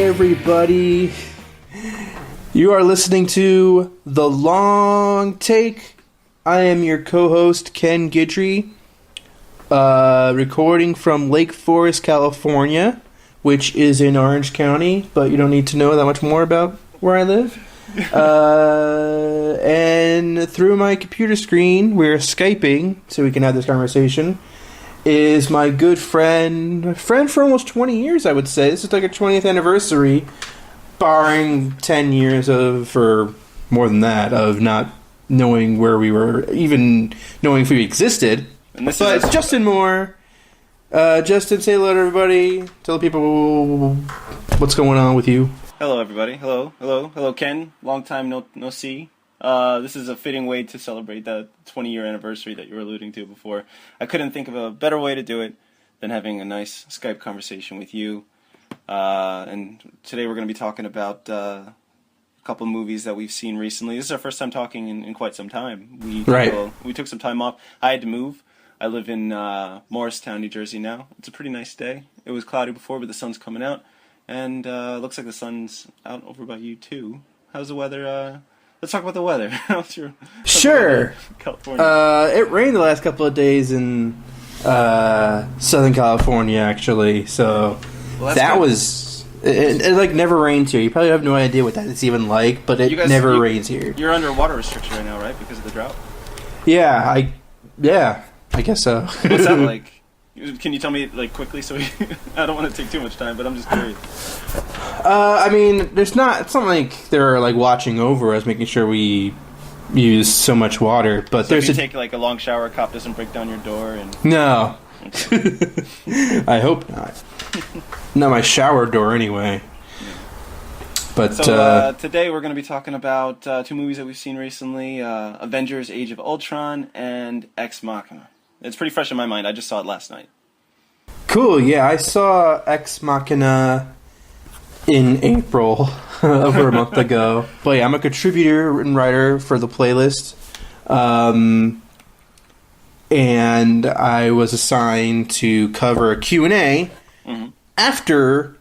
Everybody, you are listening to The Long Take. I am your co-host, Ken Guidry, recording from Lake Forest, California, which is in Orange County, but you don't need to know that much more about where I live. And through my computer screen, we're Skyping, so we can have this conversation, is my good friend for almost 20 years, I would say. This is like a 20th anniversary, barring 10 years or more than that, of not knowing where we were, even knowing if we existed. But it's Justyn Moore. Justyn, say hello to everybody. Tell the people what's going on with you. Hello, everybody. Hello, Ken. Long time no see. This is a fitting way to celebrate that 20-year anniversary that you were alluding to before. I couldn't think of a better way to do it than having a nice Skype conversation with you. And today we're going to be talking about a couple of movies that we've seen recently. This is our first time talking in quite some time. We took some time off. I had to move. I live in Morristown, New Jersey now. It's a pretty nice day. It was cloudy before, but the sun's coming out. And it looks like the sun's out over by you, too. How's the weather? Let's talk about the weather. Sure. California. It rained the last couple of days in Southern California, actually. So that was it. Like never rains here. You probably have no idea what that's even like, but it never rains here. You're under water restriction right now, right? Because of the drought. Yeah, I guess so. What's that like? Can you tell me like quickly? So I don't want to take too much time, but I'm just curious. I mean, it's not like they're like watching over us, making sure we use so much water. But so if you take like a long shower, a cop doesn't break down your door and no. I hope not. Not my shower door, anyway. Yeah. But so today we're going to be talking about two movies that we've seen recently: Avengers: Age of Ultron and Ex Machina. It's pretty fresh in my mind. I just saw it last night. Cool. Yeah, I saw Ex Machina in April, over a month ago. But yeah, I'm a contributor and writer for the playlist. And I was assigned to cover a Q&A after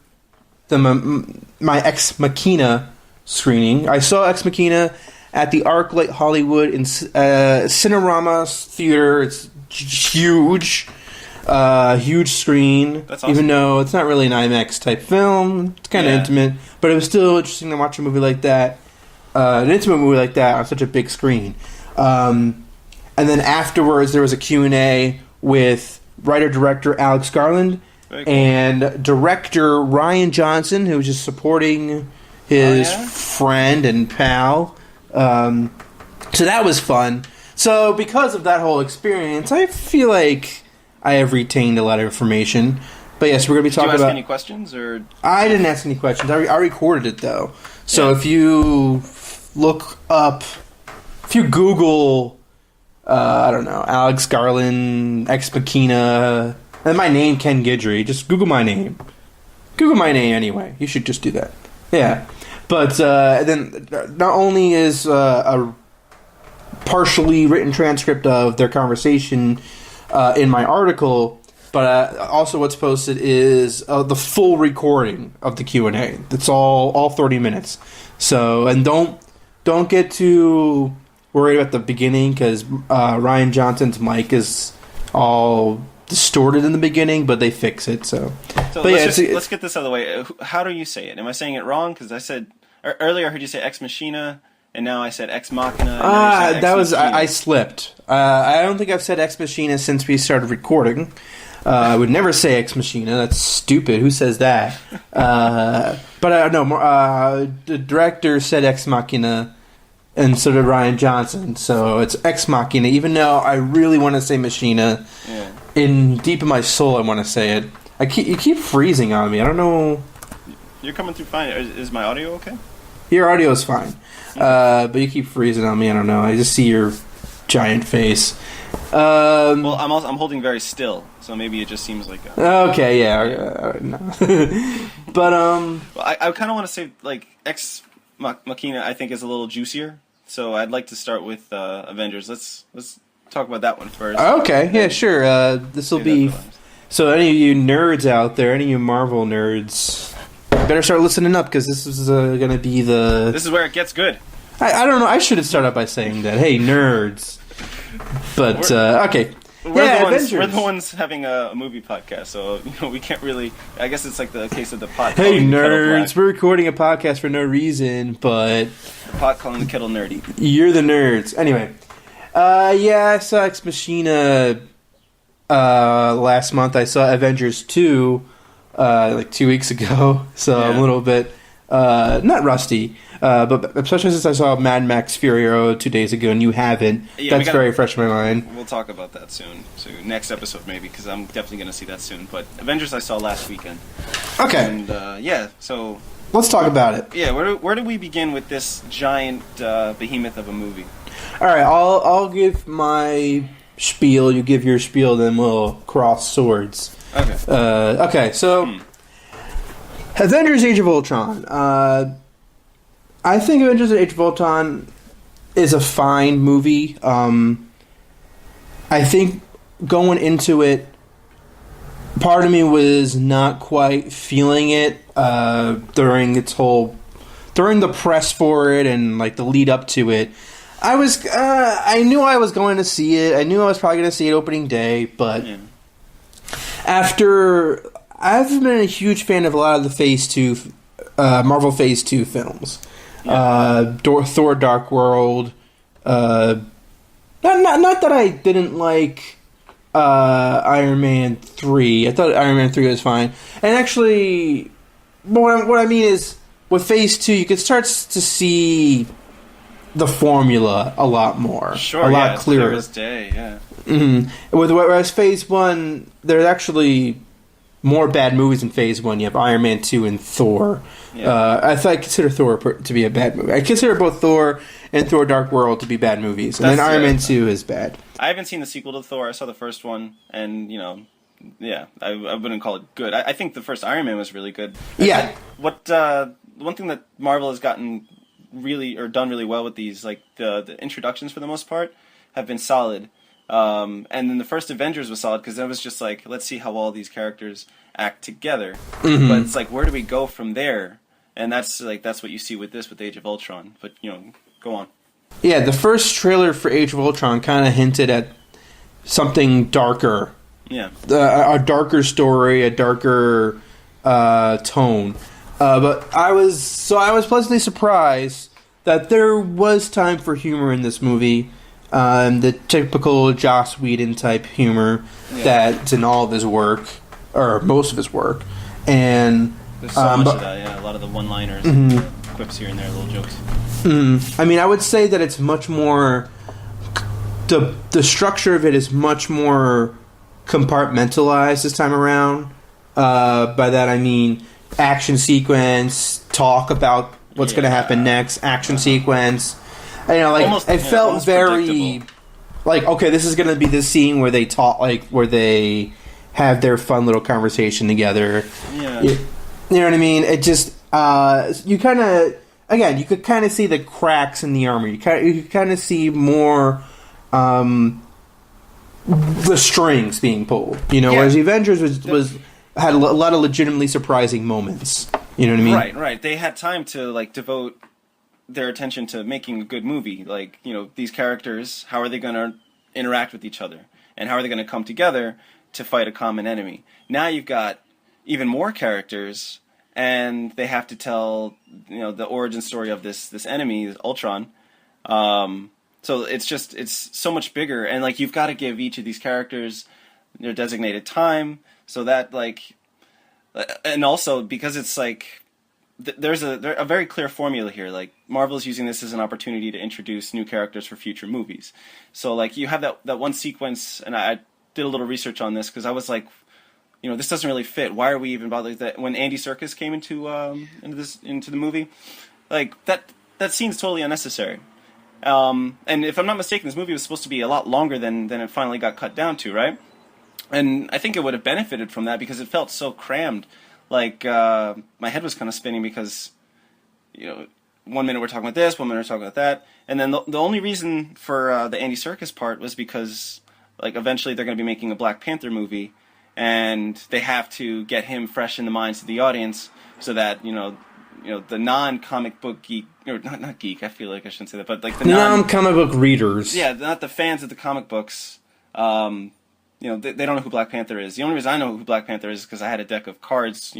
my Ex Machina screening. I saw Ex Machina at the ArcLight Hollywood in Cinerama Theater. It's huge. Huge screen. That's awesome. Even though it's not really an IMAX type film, it's kind of intimate, but it was still interesting to watch a movie like that, an intimate movie like that on such a big screen. And then afterwards, there was a Q&A with writer-director Alex Garland and director Ryan Johnson, who was just supporting his friend and pal. So that was fun. So because of that whole experience, I feel like I have retained a lot of information. But yes, we're going to be talking about... Did you ask any questions? Or I didn't ask any questions. I recorded it, though. So if you look up... If you Google... I don't know, Alex Garland, Ex Machina, and my name, Ken Guidry, just Google my name. Google my name anyway. You should just do that. Yeah. But then not only is a partially written transcript of their conversation in my article, but also what's posted is the full recording of the Q&A. It's all 30 minutes. So, and don't get too worried about the beginning, because Ryan Johnson's mic is all distorted in the beginning, but they fix it. So let's get this out of the way. How do you say it? Am I saying it wrong? Because I said earlier, I heard you say Ex Machina, and now I said Ex Machina. I slipped. I don't think I've said Ex Machina since we started recording. I would never say Ex Machina. That's stupid. Who says that? But no, the director said Ex Machina, and so did Ryan Johnson. So it's Ex Machina. Even though I really want to say Machina, in deep in my soul, I want to say it. You keep freezing on me. I don't know. You're coming through fine. Is my audio okay? Your audio is fine, but you keep freezing on me. I don't know. I just see your giant face. Well, I'm holding very still, so maybe it just seems like. Okay, yeah. No. But Well, I kind of want to say like Ex Machina. I think is a little juicier, so I'd like to start with Avengers. Let's talk about that one first. Okay, yeah, sure. This will be. So any of you nerds out there, any of you Marvel nerds, better start listening up because this is going to be the. This is where it gets good. I don't know. I should have started out by saying that. Hey, nerds. But okay. We're the ones having a movie podcast, so we can't really. I guess it's like the case of the pot. Hey, nerds! We're recording a podcast for no reason, but the pot calling the kettle nerdy. You're the nerds. Anyway, I saw Ex Machina last month. I saw Avengers 2 like 2 weeks ago, so I'm a little bit not rusty. But especially since I saw Mad Max Fury Road 2 days ago and you haven't, that's very fresh in my mind. We'll talk about that soon. So next episode maybe, because I'm definitely going to see that soon. But Avengers I saw last weekend. Okay. And so let's talk about it. Yeah, where do we begin with this giant behemoth of a movie? All right, I'll give my spiel. You give your spiel, then we'll cross swords. Okay. So Avengers: Age of Ultron. I think Avengers: Age of Ultron is a fine movie. I think going into it, part of me was not quite feeling it during the press for it and like the lead up to it. I knew I was going to see it. I knew I was probably going to see it opening day, but after I've been a huge fan of a lot of the Phase 2 Marvel Phase 2 films. Thor: Dark World. Not that I didn't like Iron Man 3. I thought Iron Man 3 was fine. And actually, what I mean is, with Phase 2, you can start to see the formula a lot more. Sure, a lot clearer. Clear as day, yeah. Mm-hmm. Whereas Phase 1, there's actually more bad movies in Phase 1. You have Iron Man 2 and Thor. Yeah. I consider Thor to be a bad movie. I consider both Thor and Thor: Dark World to be bad movies, and then Iron Man 2 is bad. I haven't seen the sequel to Thor. I saw the first one, and I wouldn't call it good. I think the first Iron Man was really good. Yeah. One thing that Marvel has gotten done really well with these, like the introductions for the most part, have been solid. And then the first Avengers was solid because that was just like, let's see how all these characters act together. Mm-hmm. But it's like, where do we go from there? And that's what you see with Age of Ultron. But go on. Yeah, the first trailer for Age of Ultron kind of hinted at something darker. Yeah, a darker story, a darker tone. But I was pleasantly surprised that there was time for humor in this movie. The typical Joss Whedon type humor that's in all of his work, or most of his work, and there's so much of that. Yeah, a lot of the one-liners, quips here and there, little jokes. I mean, I would say that it's much more. The structure of it is much more compartmentalized this time around. By that I mean action sequence, talk about what's going to happen next, action sequence. It felt very like, okay, this is going to be the scene where they talk, like where they have their fun little conversation together. Yeah, you know what I mean? It just you kind of you could kind of see the cracks in the armor. You could kind of see more the strings being pulled. Whereas the Avengers had a lot of legitimately surprising moments. You know what I mean? Right. They had time to devote their attention to making a good movie. These characters, how are they going to interact with each other? And how are they going to come together to fight a common enemy? Now you've got even more characters, and they have to tell, the origin story of this enemy, Ultron. So it's so much bigger, and you've got to give each of these characters their designated time, so that and also because it's there's a very clear formula here. Like, Marvel's using this as an opportunity to introduce new characters for future movies. So, like, you have that one sequence, and I did a little research on this because I was like, this doesn't really fit. Why are we even bothering that? When Andy Serkis came into the movie, like, that scene's totally unnecessary. And if I'm not mistaken, this movie was supposed to be a lot longer than it finally got cut down to, right? And I think it would have benefited from that because it felt so crammed. Like, my head was kind of spinning because, 1 minute we're talking about this, 1 minute we're talking about that. And then the only reason for the Andy Serkis part was because, like, eventually they're going to be making a Black Panther movie, and they have to get him fresh in the minds of the audience so that, the non-comic book geek, or not geek, I feel like I shouldn't say that, but, like, the non-comic book readers. Yeah, not the fans of the comic books, they don't know who Black Panther is. The only reason I know who Black Panther is because I had a deck of cards,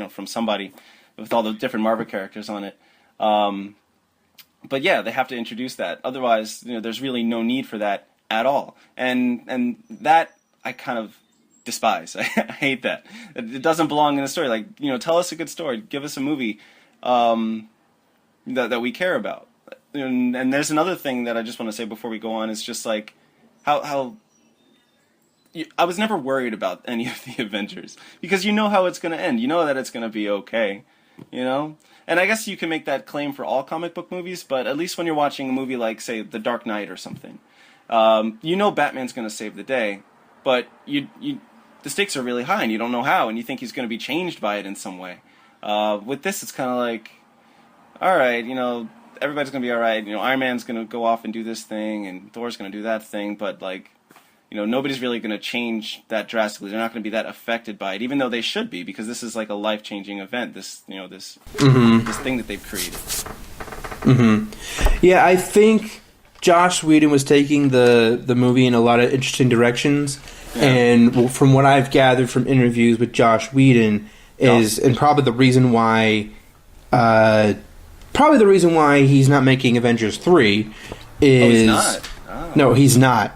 from somebody with all the different Marvel characters on it. But yeah, they have to introduce that. Otherwise, there's really no need for that at all. And that I kind of despise. I hate that. It doesn't belong in a story. Like, tell us a good story. Give us a movie that we care about. And there's another thing that I just want to say before we go on is just like how I was never worried about any of the Avengers because you know how it's going to end. You know that it's going to be okay, And I guess you can make that claim for all comic book movies, but at least when you're watching a movie like, say, The Dark Knight or something, Batman's going to save the day, but the stakes are really high and you don't know how, and you think he's going to be changed by it in some way. With this, it's kind of like, all right, everybody's going to be all right. Iron Man's going to go off and do this thing, and Thor's going to do that thing, but, like, nobody's really going to change that drastically. They're not going to be that affected by it, even though they should be, because this is like a life-changing event. This thing that they've created. Mm-hmm. Yeah, I think Joss Whedon was taking the movie in a lot of interesting directions, and from what I've gathered from interviews with Joss Whedon and probably the reason why he's not making Avengers 3 is he's not. Oh. No, he's not.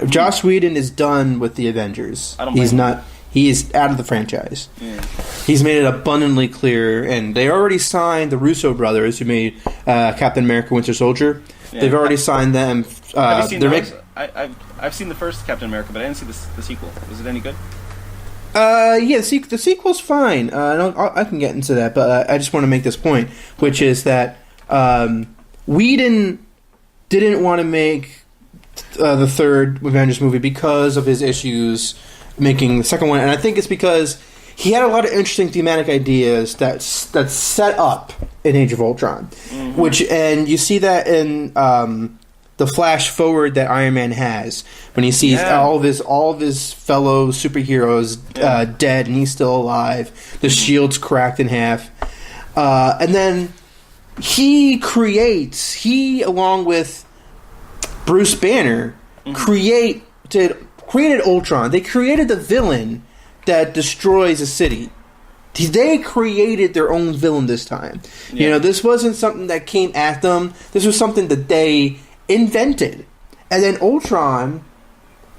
Joss Whedon is done with the Avengers. He's not. He is out of the franchise. Yeah. He's made it abundantly clear, and they already signed the Russo brothers, who made Captain America: Winter Soldier. Yeah. They've already signed them. Have you seen those? I've seen the first Captain America, but I didn't see the sequel. Was it any good? Yeah, the sequel's fine. I can get into that, but I just want to make this point, which is that Whedon didn't want to make the third Avengers movie because of his issues making the second one, and I think it's because he had a lot of interesting thematic ideas that's set up in Age of Ultron, and you see that in the flash forward that Iron Man has when he sees all of his fellow superheroes dead and he's still alive. The shield's cracked in half, and then he along with Bruce Banner created Ultron. They created the villain that destroys a city. They created their own villain this time. Yeah. This wasn't something that came at them. This was something that they invented. And then Ultron,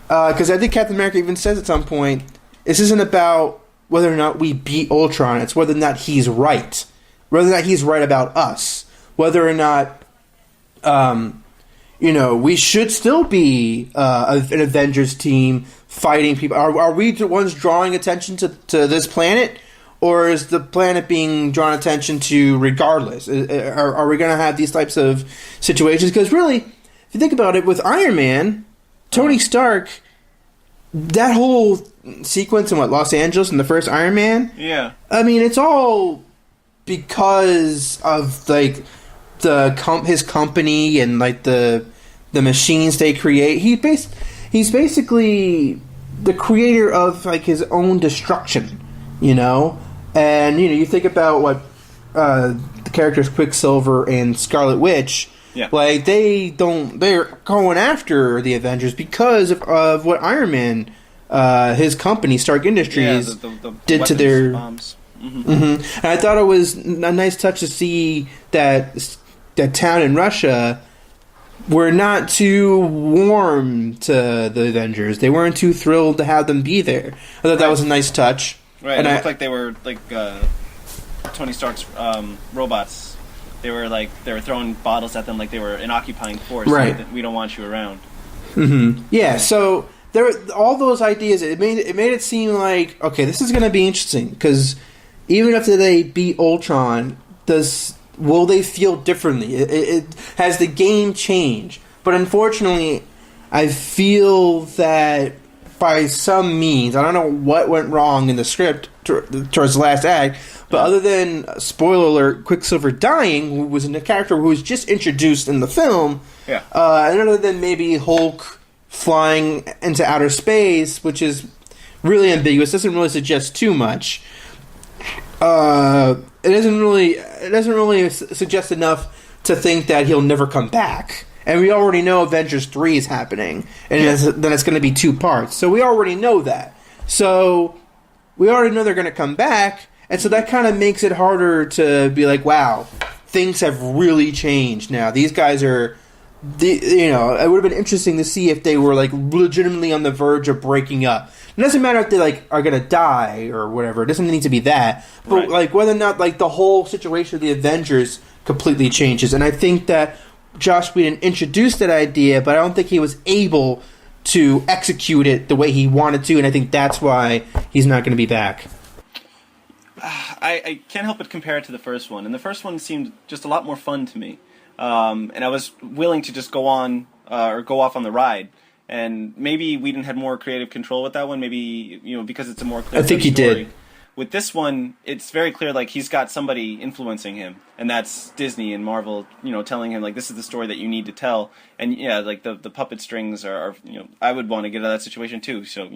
because I think Captain America even says at some point, this isn't about whether or not we beat Ultron. It's whether or not he's right. Whether or not he's right about us. Whether or not we should still be an Avengers team fighting people. Are we the ones drawing attention to this planet? Or is the planet being drawn attention to regardless? Are we going to have these types of situations? Because really, if you think about it, with Iron Man, Tony Stark, that whole sequence in Los Angeles in the first Iron Man? Yeah. I mean, it's all because of, like, his company and, like, the machines they create. He's basically the creator of, like, his own destruction, And you think about what the characters Quicksilver and Scarlet Witch, like they're going after the Avengers because of what Iron Man, his company Stark Industries, did to their bombs. And I thought it was a nice touch to see that town in Russia were not too warm to the Avengers. They weren't too thrilled to have them be there. I thought that was a nice touch. Right, and it looked like they were, like, Tony Stark's robots. They were throwing bottles at them like they were an occupying force. Right. Like, we don't want you around. Mm-hmm. Yeah. So there, all those ideas. It made it seem like, okay, this is going to be interesting because even after they beat Ultron, will they feel differently? Has the game changed? But unfortunately, I feel that by some means, I don't know what went wrong in the script towards the last act, but other than, spoiler alert, Quicksilver dying, who was a character who was just introduced in the film, and other than maybe Hulk flying into outer space, which is really ambiguous, doesn't really suggest too much. It doesn't really suggest enough to think that he'll never come back. And we already know Avengers 3 is happening, and then it's going to be 2 parts. So we already know that. So we already know they're going to come back, and so that kind of makes it harder to be like, wow, things have really changed now. These guys are, it would have been interesting to see if they were like legitimately on the verge of breaking up. It doesn't matter if they are going to die or whatever. It doesn't need to be that. But whether or not the whole situation of the Avengers completely changes. And I think that Joss Whedon introduced that idea, but I don't think he was able to execute it the way he wanted to, and I think that's why he's not going to be back. I can't help but compare it to the first one, and the first one seemed just a lot more fun to me. And I was willing to just go on or go off on the ride. And maybe Whedon had more creative control with that one. Maybe because it's a more clear. I think he did. With this one, it's very clear he's got somebody influencing him, and that's Disney and Marvel, telling him this is the story that you need to tell. And the puppet strings are I would want to get out of that situation too. So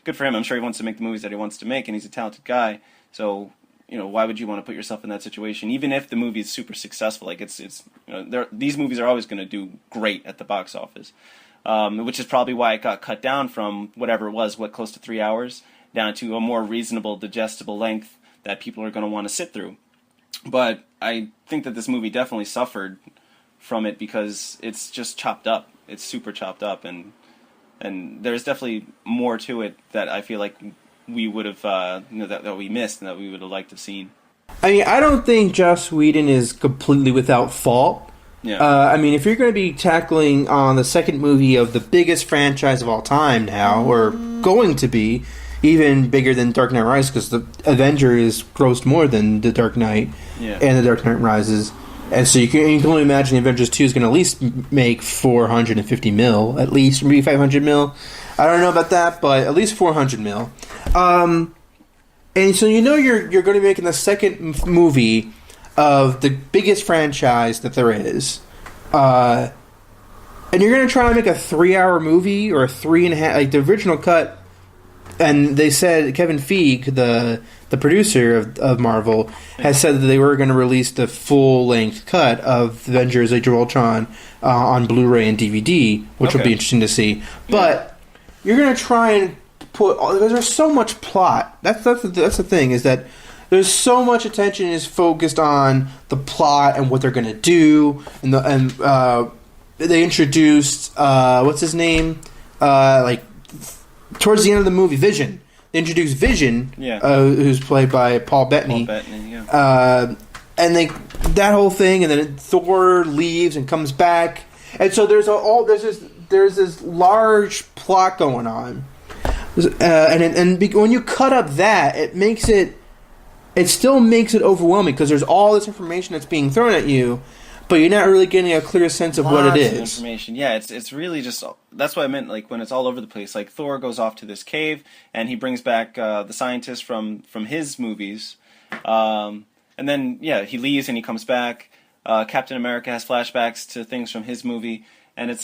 good for him. I'm sure he wants to make the movies that he wants to make, and he's a talented guy. So why would you want to put yourself in that situation, even if the movie is super successful? These movies are always going to do great at the box office, which is probably why it got cut down from whatever it was, close to 3 hours. Down to a more reasonable, digestible length that people are going to want to sit through. But I think that this movie definitely suffered from it because it's just chopped up. It's super chopped up, and there's definitely more to it that I feel like we would have, that we missed and that we would have liked to have seen. I mean, I don't think Joss Whedon is completely without fault. Yeah. I mean, if you're going to be tackling on the second movie of the biggest franchise of all time now, or going to be, even bigger than Dark Knight Rises, because the Avengers grossed more than The Dark Knight and The Dark Knight Rises. And so you can only imagine Avengers 2 is going to at least make $450 million, at least, maybe $500 million. I don't know about that, but at least $400 million. And so you're going to be making the second movie of the biggest franchise that there is. And you're going to try to make a 3-hour movie or a 3.5, the original cut. And they said Kevin Feige, the producer of Marvel, has said that they were going to release the full-length cut of Avengers: Age of Ultron on Blu-ray and DVD, which will be interesting to see. But you're going to try and put, because there's so much plot. That's the thing, is that there's so much attention is focused on the plot and what they're going to do, and they introduced what's his name, towards the end of the movie, Vision. They introduced Vision, who's played by Paul Bettany. And that whole thing, and then Thor leaves and comes back, and so there's this large plot going on, and when you cut up that, it still makes it overwhelming because there's all this information that's being thrown at you. But you're not really getting a clear sense of what it is. Lots of information. Yeah, it's really just... That's what I meant, when it's all over the place. Thor goes off to this cave, and he brings back the scientist from his movies. And then, he leaves and he comes back. Captain America has flashbacks to things from his movie. And it's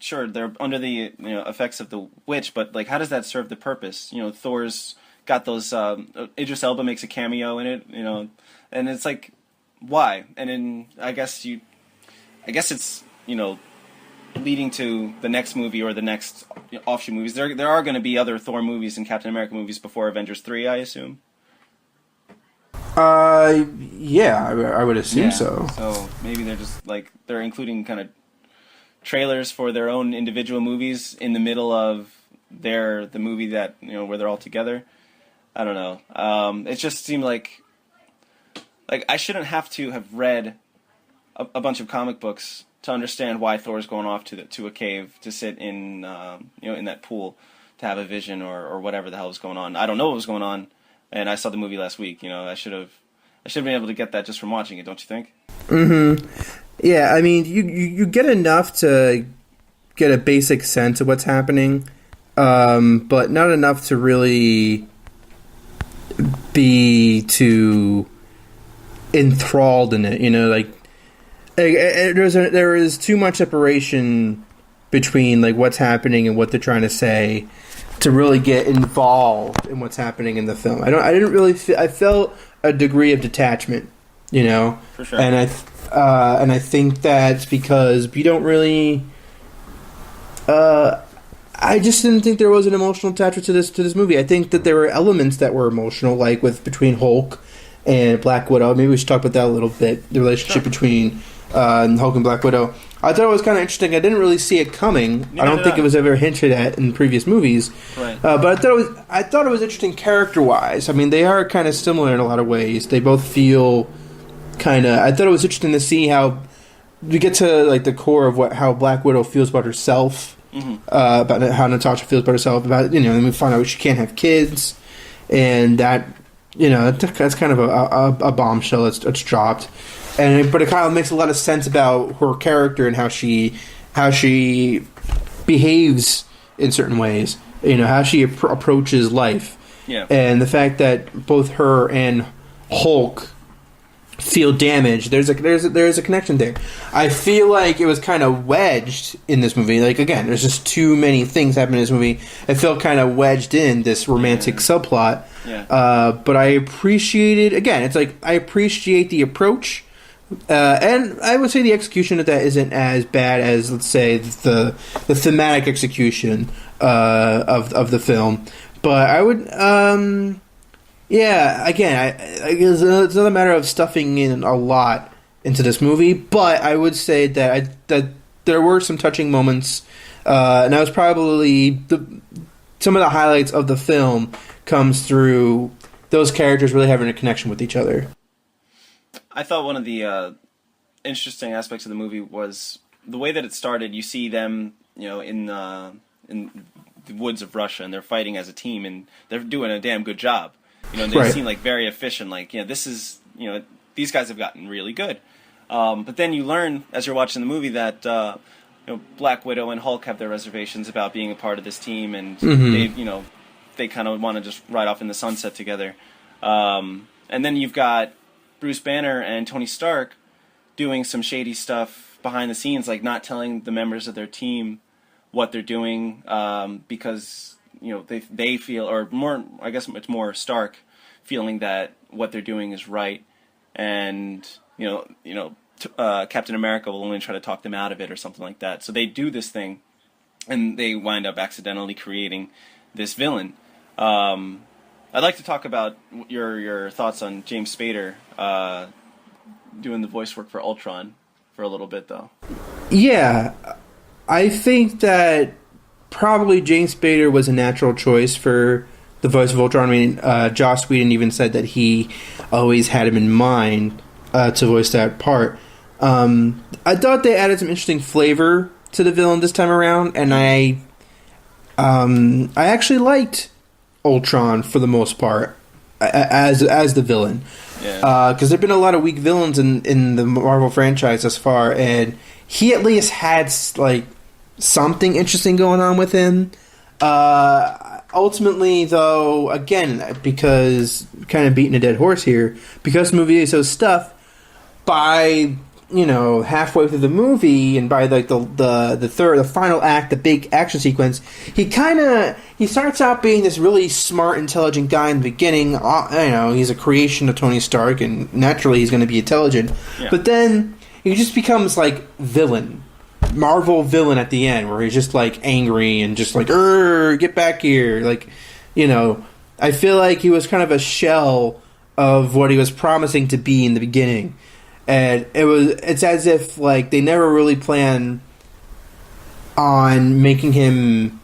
sure, they're under the effects of the witch, but, how does that serve the purpose? Thor's got those... Idris Elba makes a cameo in it, and it's why? And then I guess it's leading to the next movie or the next offshoot movies. There are going to be other Thor movies and Captain America movies before Avengers 3, I assume. Yeah, I would assume so. So maybe they're just they're including kind of trailers for their own individual movies in the middle of the movie that where they're all together. I don't know. It just seemed like like I shouldn't have to have read a bunch of comic books to understand why Thor's going off to a cave to sit in in that pool to have a vision or whatever the hell was going on. I don't know what was going on, and I saw the movie last week. I should have been able to get that just from watching it. Don't you think? Mm-hmm. Yeah, I mean, you get enough to get a basic sense of what's happening, but not enough to really be too enthralled in it. There is too much separation between like what's happening and what they're trying to say to really get involved in what's happening in the film. I felt a degree of detachment, For sure. And I think that's because we don't really. I just didn't think there was an emotional attachment to this movie. I think that there were elements that were emotional, like between Hulk and Black Widow. Maybe we should talk about that a little bit. The relationship between Hulk and Black Widow. I thought it was kind of interesting. I didn't really see it coming. I don't think it was ever hinted at in previous movies. Right. But I thought it was interesting character-wise. I mean, they are kind of similar in a lot of ways. They both feel kind of. I thought it was interesting to see how we get to like the core of how Black Widow feels about herself, about how Natasha feels about herself. About and we find out she can't have kids, and that that's kind of a bombshell that's dropped. But it kind of makes a lot of sense about her character and how she behaves in certain ways. How she approaches life. Yeah. And the fact that both her and Hulk feel damaged. There's a connection there. I feel like it was kind of wedged in this movie. Like again, there's just too many things happening in this movie. It felt kind of wedged in this romantic subplot. Yeah. But I appreciated. Again, it's like I appreciate the approach. And I would say the execution of that isn't as bad as, let's say, the thematic execution of the film. But I would, again, it's another matter of stuffing in a lot into this movie. But I would say that there were some touching moments, and that was probably some of the highlights of the film comes through those characters really having a connection with each other. I thought one of the interesting aspects of the movie was the way that it started. You see them, in the woods of Russia, and they're fighting as a team, and they're doing a damn good job. They seem like very efficient. Like, this is, these guys have gotten really good. But then you learn as you're watching the movie that Black Widow and Hulk have their reservations about being a part of this team, and they kind of want to just ride off in the sunset together. And then you've got Bruce Banner and Tony Stark doing some shady stuff behind the scenes, like not telling the members of their team what they're doing, because they feel, or more, I guess it's more Stark feeling that what they're doing is right, and Captain America will only try to talk them out of it or something like that. So they do this thing, and they wind up accidentally creating this villain. I'd like to talk about your thoughts on James Spader doing the voice work for Ultron for a little bit, though. Yeah, I think that probably James Spader was a natural choice for the voice of Ultron. I mean, Joss Whedon even said that he always had him in mind to voice that part. I thought they added some interesting flavor to the villain this time around, and I actually liked Ultron for the most part as the villain, because there've been a lot of weak villains in the Marvel franchise thus far, and he at least had like something interesting going on with him. Ultimately, though, again, because kind of beating a dead horse here, because the movie is so stuffed, by halfway through the movie, and by like the final act, the big action sequence, he starts out being this really smart, intelligent guy in the beginning. He's a creation of Tony Stark, and naturally he's going to be intelligent. Yeah. But then he just becomes like Marvel villain at the end, where he's just like angry and just like, get back here. Like, I feel like he was kind of a shell of what he was promising to be in the beginning. And it's as if like they never really plan on making him,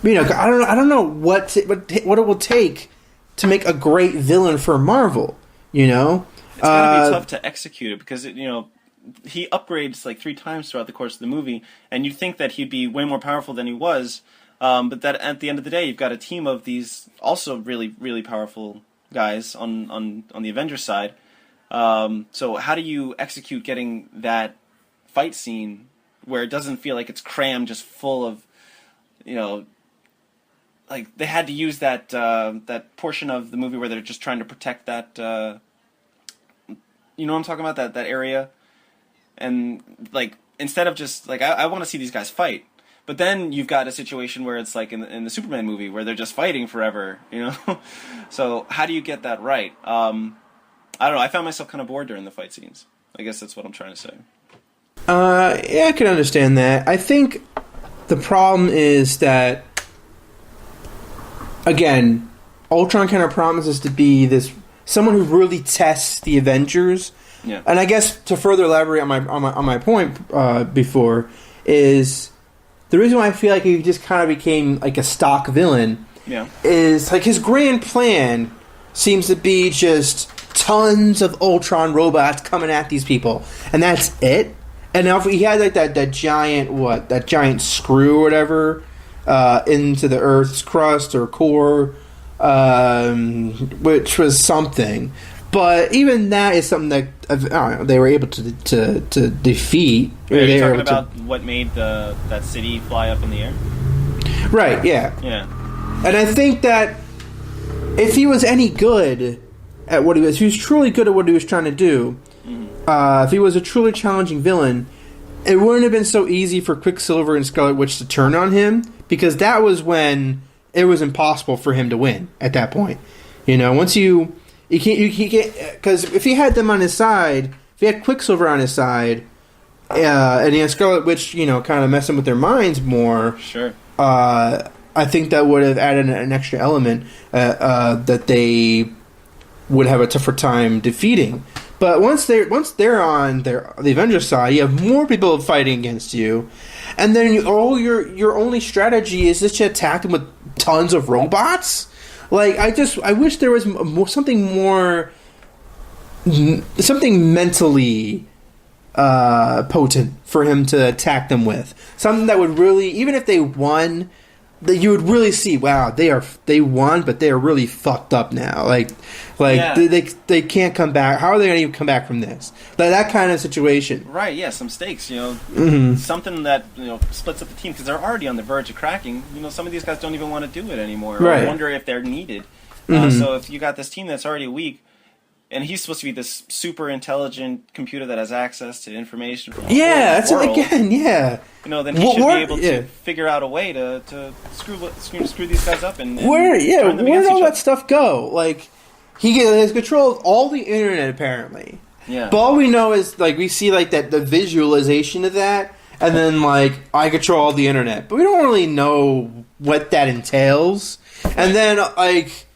I don't know what it will take to make a great villain for Marvel, Yeah, It's gotta be tough to execute it because he upgrades like 3 times throughout the course of the movie, and you'd think that he'd be way more powerful than he was. But that at the end of the day, you've got a team of these also really, really powerful guys on the Avengers side. So how do you execute getting that fight scene where it doesn't feel like it's crammed, just full of, like they had to use that that portion of the movie where they're just trying to protect that, you know what I'm talking about, that area, and like instead of just like I want to see these guys fight. But then you've got a situation where it's like in the Superman movie where they're just fighting forever, So how do you get that right? I don't know. I found myself kind of bored during the fight scenes. I guess that's what I'm trying to say. Yeah, I can understand that. I think the problem is that, again, Ultron kind of promises to be someone who really tests the Avengers. Yeah. And I guess to further elaborate on my point before is the reason why I feel like he just kind of became like a stock villain. Yeah. Is like his grand plan seems to be just tons of Ultron robots coming at these people, and that's it. And now if he had like that giant screw or whatever into the Earth's crust or core, which was something. But even that is something that I don't know, they were able to defeat. Are you talking about what made that city fly up in the air? Right. Yeah. Yeah. And I think that if he was any good at what he was truly good at what he was trying to do. Mm-hmm. If he was a truly challenging villain, it wouldn't have been so easy for Quicksilver and Scarlet Witch to turn on him, because that was when it was impossible for him to win at that point. Once you can't, because if he had them on his side, if he had Quicksilver on his side, and he had Scarlet Witch, kind of messing with their minds more. Sure. I think that would have added an extra element that they would have a tougher time defeating. But once they're on the Avengers side, you have more people fighting against you, and then your only strategy is just to attack them with tons of robots. Like I wish there was something mentally potent for him to attack them with. Something that would really, even if they won, that you would really see, wow, they won, but they are really fucked up now. Yeah. they can't come back. How are they going to even come back from this? Like that kind of situation. Right. Yeah. Some stakes. Mm-hmm. Something that splits up the team because they're already on the verge of cracking. Some of these guys don't even want to do it anymore. Right. Or wonder if they're needed. Mm-hmm. So if you got this team that's already weak, and he's supposed to be this super intelligent computer that has access to information from the world. Again, yeah. Then he should be able to figure out a way to screw these guys up and where did all that stuff go? Like he has control of all the internet apparently. Yeah. But all we know is like we see like that the visualization of that, and then like I control all the internet, but we don't really know what that entails. And then like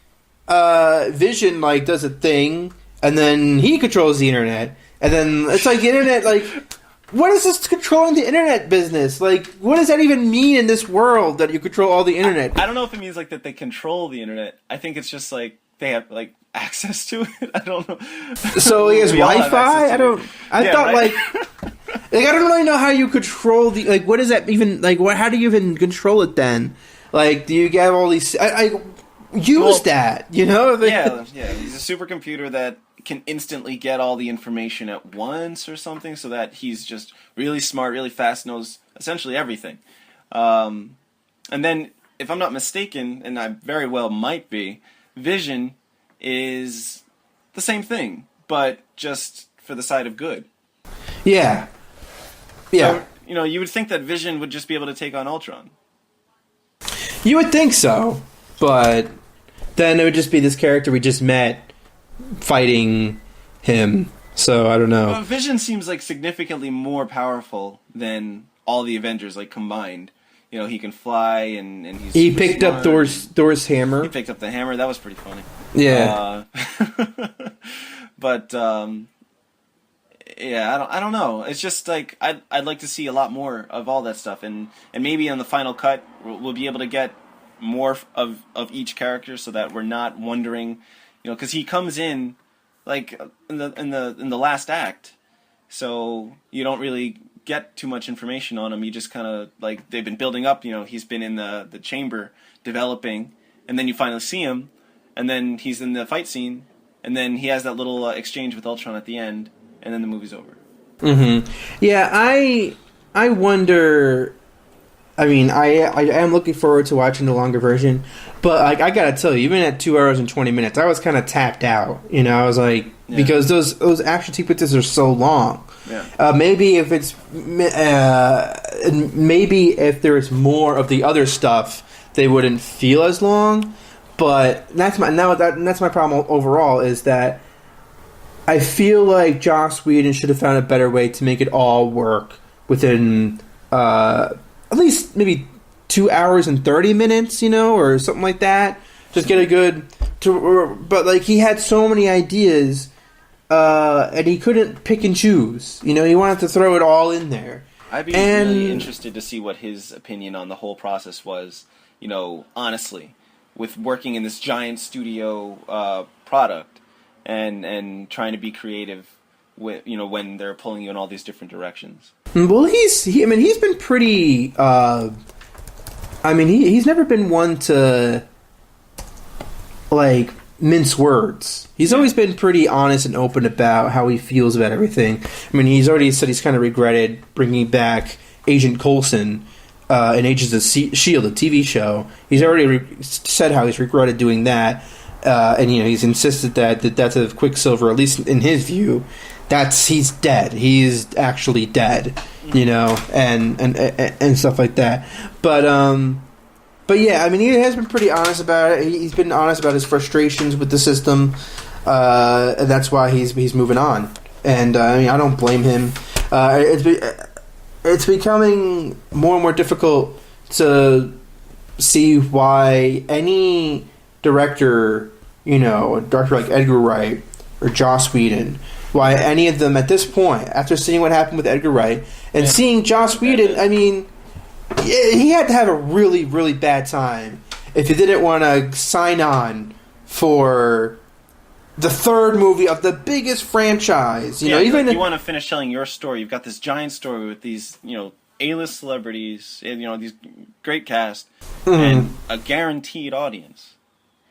Vision like does a thing. And then he controls the internet. And then it's like the internet, like, what is this controlling the internet business? Like, what does that even mean in this world that you control all the internet? I don't know if it means like that they control the internet. I think it's just like they have like access to it. I don't know. So he has Wi-Fi? I thought right? like I don't really know how you control the, like, what is that even, like, how do you even control it then? Like, do you get all these, that, Yeah, he's a supercomputer that can instantly get all the information at once or something, so that he's just really smart, really fast, knows essentially everything. And then, if I'm not mistaken, and I very well might be, Vision is the same thing, but just for the side of good. Yeah. Yeah. So, you would think that Vision would just be able to take on Ultron. You would think so, but then it would just be this character we just met fighting him. So I don't know. Well, Vision seems like significantly more powerful than all the Avengers like combined. He can fly and he picked up Thor's hammer. He picked up the hammer. That was pretty funny. Yeah. But yeah, I don't know. It's just like I'd like to see a lot more of all that stuff, and maybe on the final cut we'll be able to get more of each character, so that we're not wondering, because he comes in like in the last act, so you don't really get too much information on him. You just kind of like they've been building up. He's been in the chamber developing, and then you finally see him, and then he's in the fight scene, and then he has that little exchange with Ultron at the end, and then the movie's over. Mm-hmm. Yeah, I wonder. I mean, I am looking forward to watching the longer version, but like I gotta tell you, even at 2 hours and 20 minutes, I was kind of tapped out. I was like, because those action sequences are so long. Yeah. Maybe if it's maybe if there's more of the other stuff, they wouldn't feel as long. But that's my problem overall is that I feel like Joss Whedon should have found a better way to make it all work within at least maybe 2 hours and 30 minutes, or something like that. Just get a good... But like he had so many ideas, and he couldn't pick and choose. He wanted to throw it all in there. I'd be really interested to see what his opinion on the whole process was, honestly, with working in this giant studio product and trying to be creative with, when they're pulling you in all these different directions. Well, he's been pretty. He's never been one to like mince words. He's always been pretty honest and open about how he feels about everything. He's already said he's kind of regretted bringing back Agent Coulson in Agents of S.H.I.E.L.D., the TV show. He's already said how he's regretted doing that, and he's insisted that the death of Quicksilver, at least in his view, he's dead. He's actually dead, and stuff like that. But yeah, he has been pretty honest about it. He's been honest about his frustrations with the system, and that's why he's moving on. And I don't blame him. It's becoming more and more difficult to see why any director, a director like Edgar Wright or Joss Whedon, why any of them at this point, after seeing what happened with Edgar Wright and seeing Joss Whedon, he had to have a really, really bad time if he didn't want to sign on for the third movie of the biggest franchise. You want to finish telling your story. You've got this giant story with these, A-list celebrities, and, these great cast, and a guaranteed audience.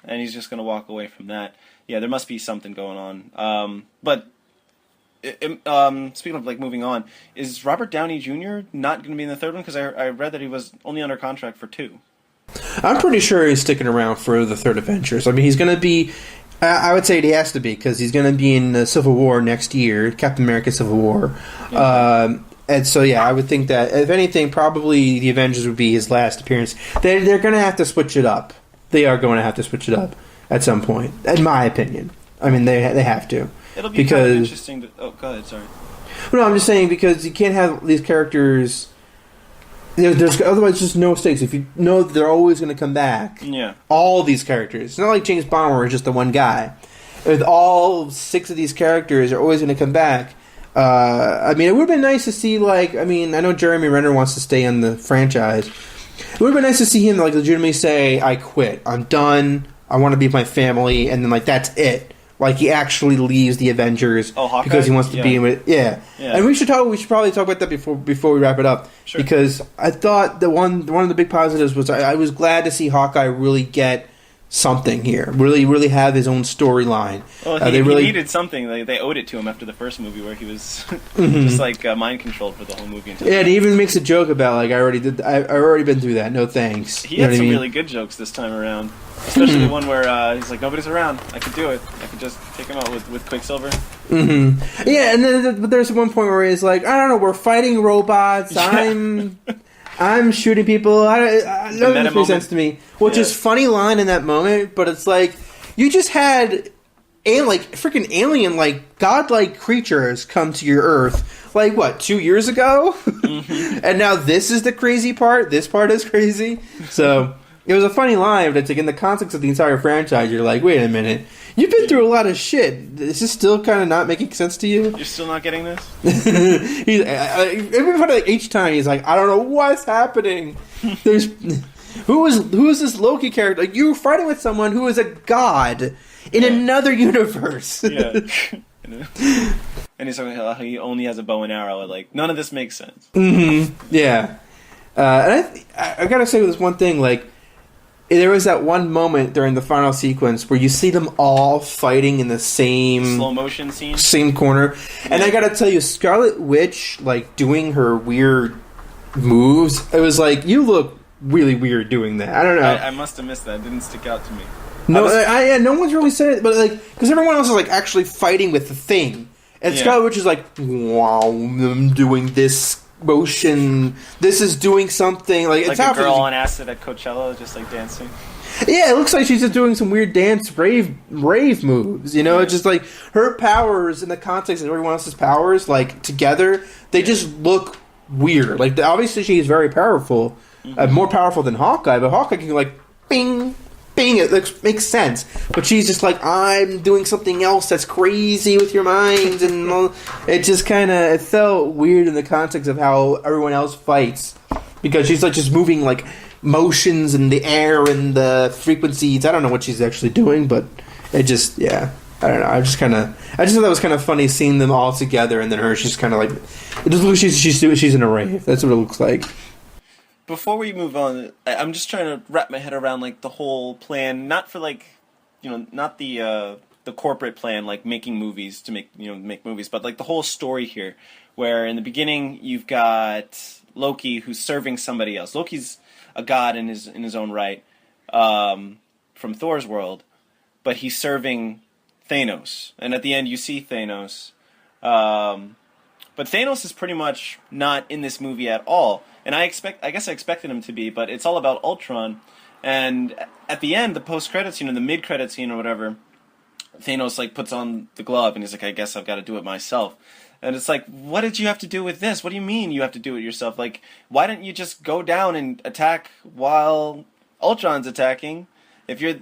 And he's just going to walk away from that. Yeah, there must be something going on. But speaking of moving on, is Robert Downey Jr. not going to be in the third one? Because I read that he was only under contract for 2. I'm pretty sure he's sticking around for the third Avengers. He's going to be... I would say he has to be, because he's going to be in Civil War next year, Captain America Civil War. Yeah. And so, I would think that, if anything, probably the Avengers would be his last appearance. They're going to have to switch it up. They are going to have to switch it up at some point, in my opinion. They have to. It'll be kind of interesting to... Oh, go ahead, sorry. Well, no, I'm just saying, because you can't have these characters... There's otherwise just no stakes. If you know that they're always going to come back, all these characters. It's not like James Bond where it's just the one guy. With all 6 of these characters are always going to come back. It would have been nice to see, I know Jeremy Renner wants to stay in the franchise. It would have been nice to see him legitimately say, "I quit. I'm done. I want to be with my family," and then that's it. He actually leaves the Avengers because he wants to be in it. Yeah. And we should probably talk about that before we wrap it up. Sure. Because I thought one of the big positives was I was glad to see Hawkeye really get something here. Really have his own storyline. Well, he needed something. They owed it to him after the first movie where he was just mind controlled for the whole movie. And he even makes a joke about I've already been through that. No thanks. He had some really good jokes this time around. Especially the one where he's like, nobody's around. I could do it. I could just take him out with Quicksilver. Mm-hmm. Yeah, and then there's one point where he's like, I don't know, we're fighting robots. I'm shooting people. None of this makes sense to me. Which is funny line in that moment, but it's like, you just had freaking alien, godlike creatures come to your Earth, 2 years ago? Mm-hmm. And now this is the crazy part? This part is crazy? So... It was a funny line, but it's in the context of the entire franchise, you're like, wait a minute. You've been through a lot of shit. Is this still kind of not making sense to you? You're still not getting this? Each time he's like, I don't know what's happening. Who is this Loki character? You were fighting with someone who is a god in another universe. Yeah. And he's talking about how he only has a bow and arrow. Like, none of this makes sense. Yeah. And I gotta say this one thing, like, there was that one moment during the final sequence where you see them all fighting in the same... slow motion scene? Same corner. And I gotta tell you, Scarlet Witch, like, doing her weird moves, it was like, you look really weird doing that. I don't know. I must have missed that. It didn't stick out to me. No, no one's really said it, but, like, because everyone else is, like, actually fighting with the thing. And Scarlet Witch is like, wow, I'm doing this motion. This is doing something. Like, it's a girl on acid at Coachella, just, like, dancing. Yeah, it looks like she's just doing some weird dance rave moves. You know, it's just, like, her powers in the context of everyone else's powers, like, together, they just look weird. Like, obviously she's very powerful, more powerful than Hawkeye, but Hawkeye can, like, bing, bing, it makes sense. But she's just like, I'm doing something else that's crazy with your mind, and it just kind of, it felt weird in the context of how everyone else fights, because she's like just moving like motions in the air and the frequencies. I don't know what she's actually doing, but it just, I don't know. I just thought that was kind of funny seeing them all together, and then she's kind of like, it just looks like she's in a rave. That's what it looks like. Before we move on, I'm just trying to wrap my head around, like, the whole plan, not for, like, not the corporate plan, like, making movies to make movies, but, like, the whole story here, where in the beginning you've got Loki who's serving somebody else. Loki's a god in his own right, from Thor's world, but he's serving Thanos, and at the end you see Thanos, but Thanos is pretty much not in this movie at all. And I guess I expected him to be, but it's all about Ultron. And at the end, the post-credits scene, the mid-credit scene or whatever, Thanos, like, puts on the glove, and he's like, I guess I've got to do it myself. And it's like, what did you have to do with this? What do you mean you have to do it yourself? Like, why didn't you just go down and attack while Ultron's attacking? If you're,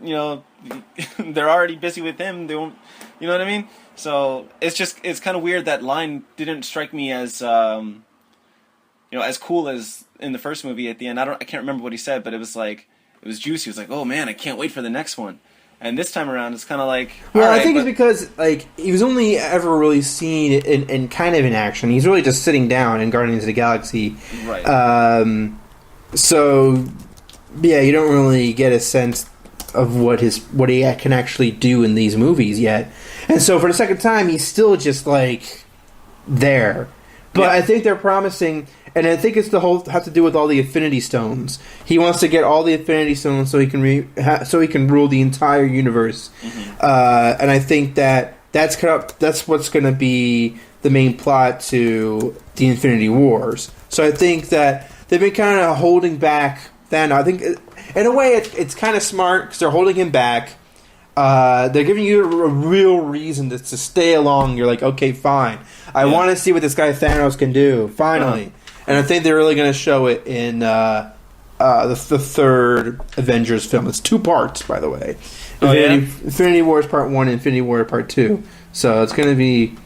they're already busy with him, they won't, you know what I mean? So, it's kind of weird that line didn't strike me as... as cool as in the first movie at the end. I can't remember what he said, but it was juicy. It was like, oh man, I can't wait for the next one. And this time around, it's kind of like... Well, I think it's because, like, he was only ever really seen in kind of in action. He's really just sitting down in Guardians of the Galaxy. Right. So, yeah, you don't really get a sense of what he can actually do in these movies yet. And so for the second time, he's still just, like, there. But I think they're promising... And I think it's have to do with all the Infinity Stones. He wants to get all the Infinity Stones so he can rule the entire universe. And I think that's what's going to be the main plot to the Infinity Wars. So I think that they've been kind of holding back Thanos. I think in a way it's kind of smart because they're holding him back. They're giving you a real reason to stay along. You're like, okay, fine. I want to see what this guy Thanos can do. Finally. And I think they're really going to show it in the third Avengers film. It's 2 parts, by the way. Infinity Wars Part 1 and Infinity War Part 2. So it's going to be...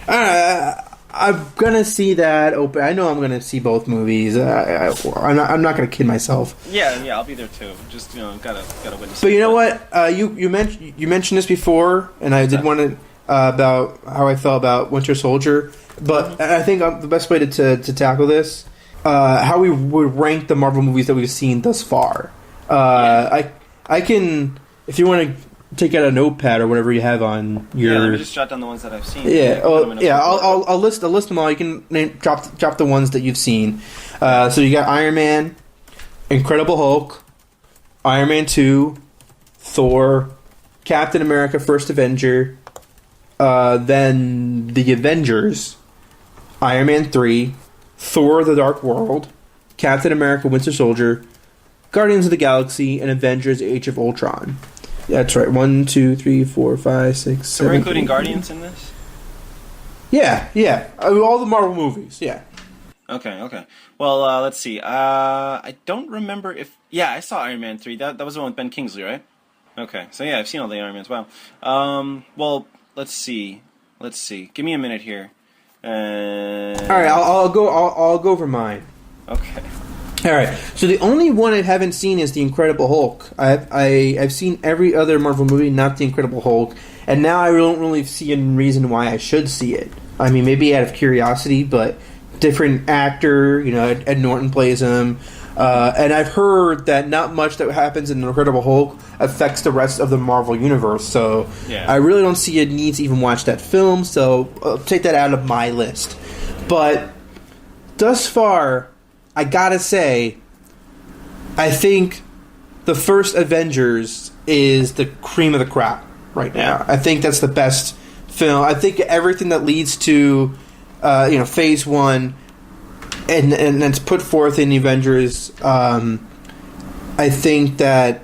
I'm going to see that open. I know I'm going to see both movies. I'm not going to kid myself. Yeah, I'll be there too. Just, gotta witness. But you know what? You mentioned this before, and I did want to... about how I felt about Winter Soldier, but I think the best way to tackle this, how we would rank the Marvel movies that we've seen thus far. I can, if you want to take out a notepad or whatever you have on your. Yeah, let me just jot down the ones that I've seen. Yeah, I'll list them all. You can drop the ones that you've seen. So you got Iron Man, Incredible Hulk, Iron Man 2, Thor, Captain America: First Avenger. Then the Avengers, Iron Man 3, Thor: The Dark World, Captain America: Winter Soldier, Guardians of the Galaxy, and Avengers: Age of Ultron. Yeah, that's right. 1, 2, 3, 4, 5, 6, 7. So we're including Guardians in this? Yeah. All the Marvel movies, yeah. Okay. Well, let's see. I don't remember if... Yeah, I saw Iron Man 3. That was the one with Ben Kingsley, right? Okay. So yeah, I've seen all the Iron Mans. Wow. Well... Let's see. Give me a minute here. All right, I'll go over mine. Okay. All right. So the only one I haven't seen is the Incredible Hulk. I've seen every other Marvel movie, not the Incredible Hulk, and now I don't really see any reason why I should see it. I mean, maybe out of curiosity, but different actor. You know, Ed Norton plays him, and I've heard that not much that happens in the Incredible Hulk affects the rest of the Marvel universe. So I really don't see a need to even watch that film. So I'll take that out of my list. But thus far, I gotta say, I think the first Avengers is the cream of the crop right now. I think that's the best film. I think everything that leads to, Phase 1 and that's put forth in the Avengers, I think that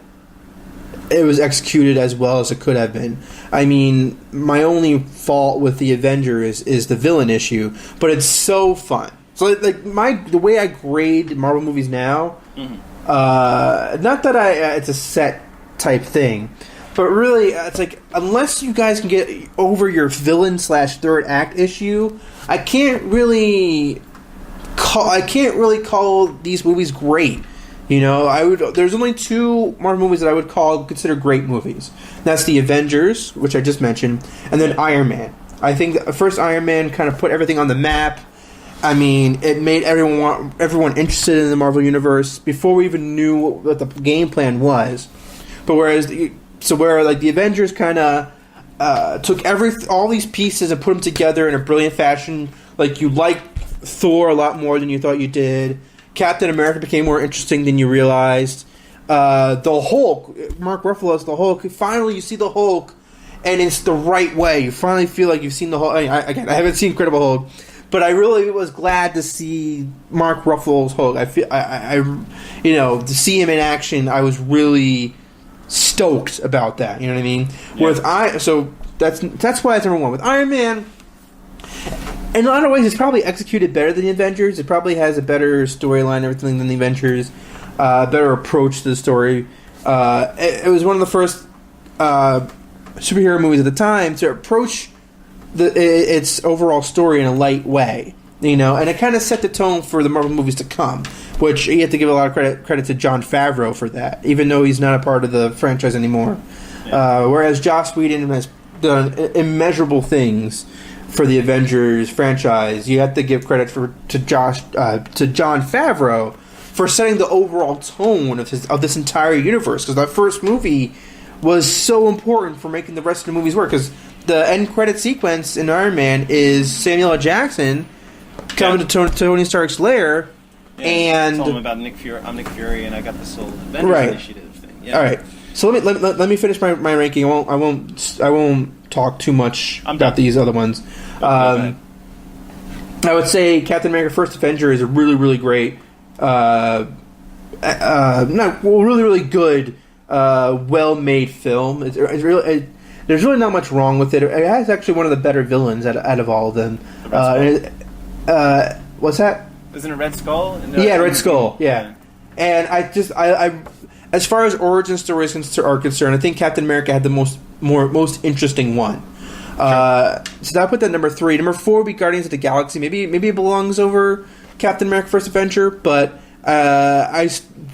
it was executed as well as it could have been. I mean, my only fault with the Avengers is the villain issue, but it's so fun. So, like, the way I grade Marvel movies now, not that it's a set type thing, but really, it's like, unless you guys can get over your villain / third act issue, I can't really call these movies great. You know, there's only 2 Marvel movies that I would consider great movies. That's the Avengers, which I just mentioned, and then Iron Man. I think the first Iron Man kind of put everything on the map. I mean, it made everyone interested in the Marvel Universe before we even knew what the game plan was. But where the Avengers kind of took all these pieces and put them together in a brilliant fashion. Like, you liked Thor a lot more than you thought you did. Captain America became more interesting than you realized. The Hulk, Mark Ruffalo's the Hulk. Finally, you see the Hulk, and it's the right way. You finally feel like you've seen the Hulk. I haven't seen Incredible Hulk. But I really was glad to see Mark Ruffalo's Hulk. To see him in action, I was really stoked about that. You know what I mean? Yeah. So that's why it's number 1. With Iron Man, in a lot of ways, it's probably executed better than the Avengers. It probably has a better storyline and everything than the Avengers. Better approach to the story. It was one of the first superhero movies at the time to approach its overall story in a light way, you know, and it kind of set the tone for the Marvel movies to come, which you have to give a lot of credit to Jon Favreau for that, even though he's not a part of the franchise anymore. Yeah. Whereas Joss Whedon has done immeasurable things for the Avengers franchise, you have to give credit to Jon Favreau for setting the overall tone of this entire universe, because that first movie was so important for making the rest of the movies work, because the end credit sequence in Iron Man is Samuel L. Jackson coming to Tony Stark's lair, and told him about Nick Fury. I'm Nick Fury, and I got this whole Avengers initiative thing. Yeah. All right, so let me finish my ranking. I won't talk too much about these other ones. I would say Captain America: First Avenger is a really, really great, really good, well-made film. It's really. There's really not much wrong with it. It has actually one of the better villains out of all of them. What's that? Isn't it Red Skull? Red Skull. Yeah. And I as far as origin stories are concerned, I think Captain America had the most interesting one. So I put that number 3. Number 4 would be Guardians of the Galaxy. Maybe it belongs over Captain America: First Avenger, but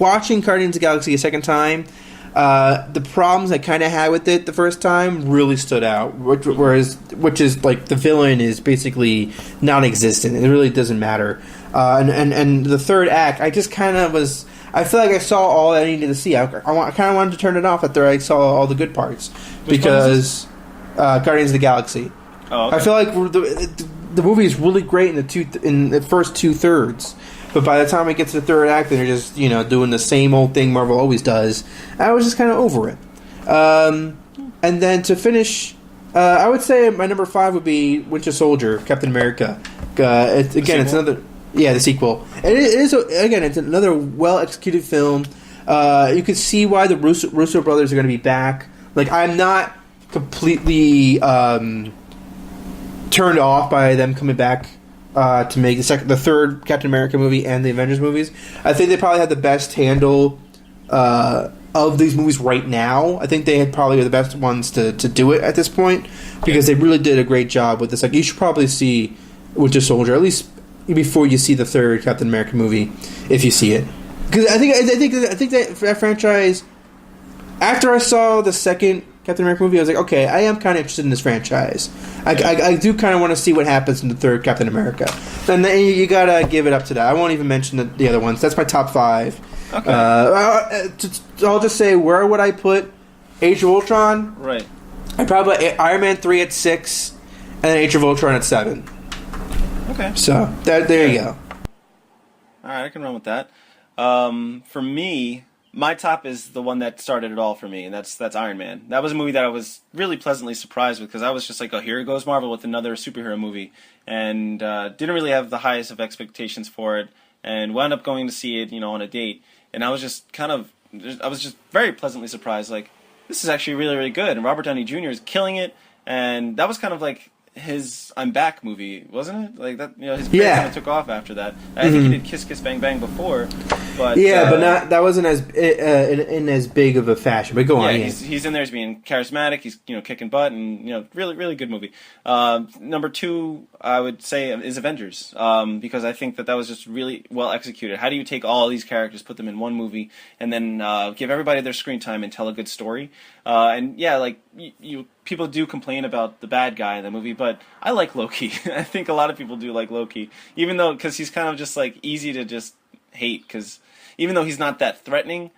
watching Guardians of the Galaxy a second time. The problems I kind of had with it the first time really stood out, which is like the villain is basically non-existent. It really doesn't matter. And the third act, I just kind of was. I feel like I saw all I needed to see. I kind of wanted to turn it off after I saw all the good parts, because Guardians of the Galaxy. Oh, okay. I feel like the movie is really great in the first 2/3. But by the time it gets to the third act, they're just, doing the same old thing Marvel always does. I was just kind of over it. And then to finish, I would say my number 5 would be Winter Soldier, Captain America. It's another, the sequel. And it's another well-executed film. You can see why the Russo brothers are going to be back. Like, I'm not completely turned off by them coming back to make the third Captain America movie and the Avengers movies. I think they probably had the best handle of these movies right now. I think they had probably the best ones to do it at this point, because they really did a great job with this. Like, you should probably see Winter Soldier, at least before you see the third Captain America movie, if you see it. Because I think that franchise. After I saw the second Captain America movie, I was like, okay, I am kind of interested in this franchise. I do kind of want to see what happens in the third Captain America. And then you gotta give it up to that. I won't even mention the other ones. That's my top 5. Okay. I'll just say, where would I put Age of Ultron? Right. I'd probably Iron Man 3 at 6, and then Age of Ultron at 7. Okay. So there you go. All right, I can run with that. For me, my top is the one that started it all for me, and that's Iron Man. That was a movie that I was really pleasantly surprised with, because I was just like, oh, here goes Marvel with another superhero movie, and didn't really have the highest of expectations for it, and wound up going to see it, on a date, and I was just very pleasantly surprised, like, this is actually really, really good, and Robert Downey Jr. is killing it, and that was kind of like his I'm Back movie, wasn't it? Like that, his career kind of took off after that. I think he did Kiss Kiss Bang Bang before, but but that wasn't as in as big of a fashion. But go on. Yeah, he's in there. He's being charismatic. He's kicking butt, and really, really good movie. Number 2, I would say, is Avengers, because I think that was just really well executed. How do you take all these characters, put them in one movie, and then give everybody their screen time and tell a good story? And yeah, like people do complain about the bad guy in the movie, but I like Loki. I think a lot of people do like Loki, because he's kind of just like easy to just hate, because even though he's not that threatening,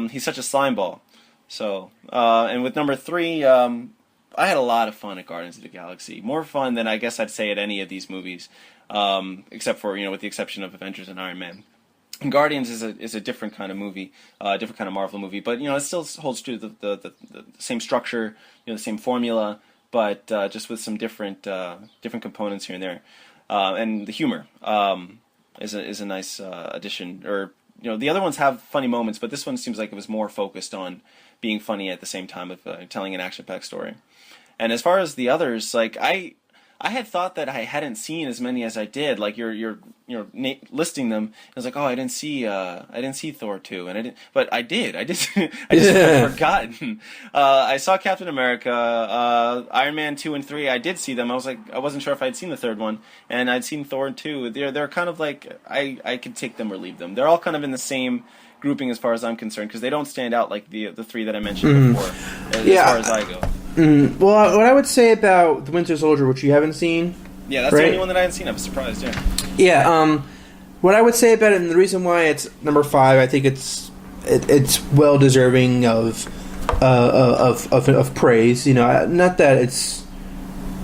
he's such a slime ball. So, and with number 3, I had a lot of fun at Guardians of the Galaxy. More fun than I guess I'd say at any of these movies, except for, with the exception of Avengers and Iron Man. And Guardians is a different kind of movie, a different kind of Marvel movie, but it still holds true to the same structure, the same formula, but just with some different components here and there, and the humor is a nice addition. Or the other ones have funny moments, but this one seems like it was more focused on being funny at the same time of telling an action-packed story. And as far as the others, like I had thought that I hadn't seen as many as I did. Like you're listing them. I was like, oh, I didn't see Thor 2, and I didn't, but I did. I just had forgotten. I saw Captain America, Iron Man 2 and 3. I did see them. I was like, I wasn't sure if I'd seen the third one, and I'd seen Thor 2. They're kind of like I could take them or leave them. They're all kind of in the same grouping as far as I'm concerned, because they don't stand out like the 3 that I mentioned before. As far as I go. Well, what I would say about The Winter Soldier, which you haven't seen... Yeah, that's the only one that I haven't seen. I was surprised, yeah. Yeah, what I would say about it, and the reason why it's number 5, I think it's well deserving of praise. Not that it's...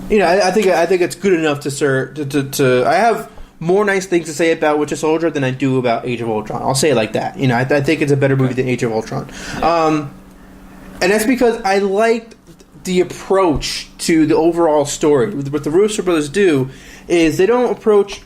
I think it's good enough to I have more nice things to say about Winter Soldier than I do about Age of Ultron. I'll say it like that. I think it's a better movie than Age of Ultron. Yeah. And that's because I liked the approach to the overall story. What the Russo brothers do is they don't approach,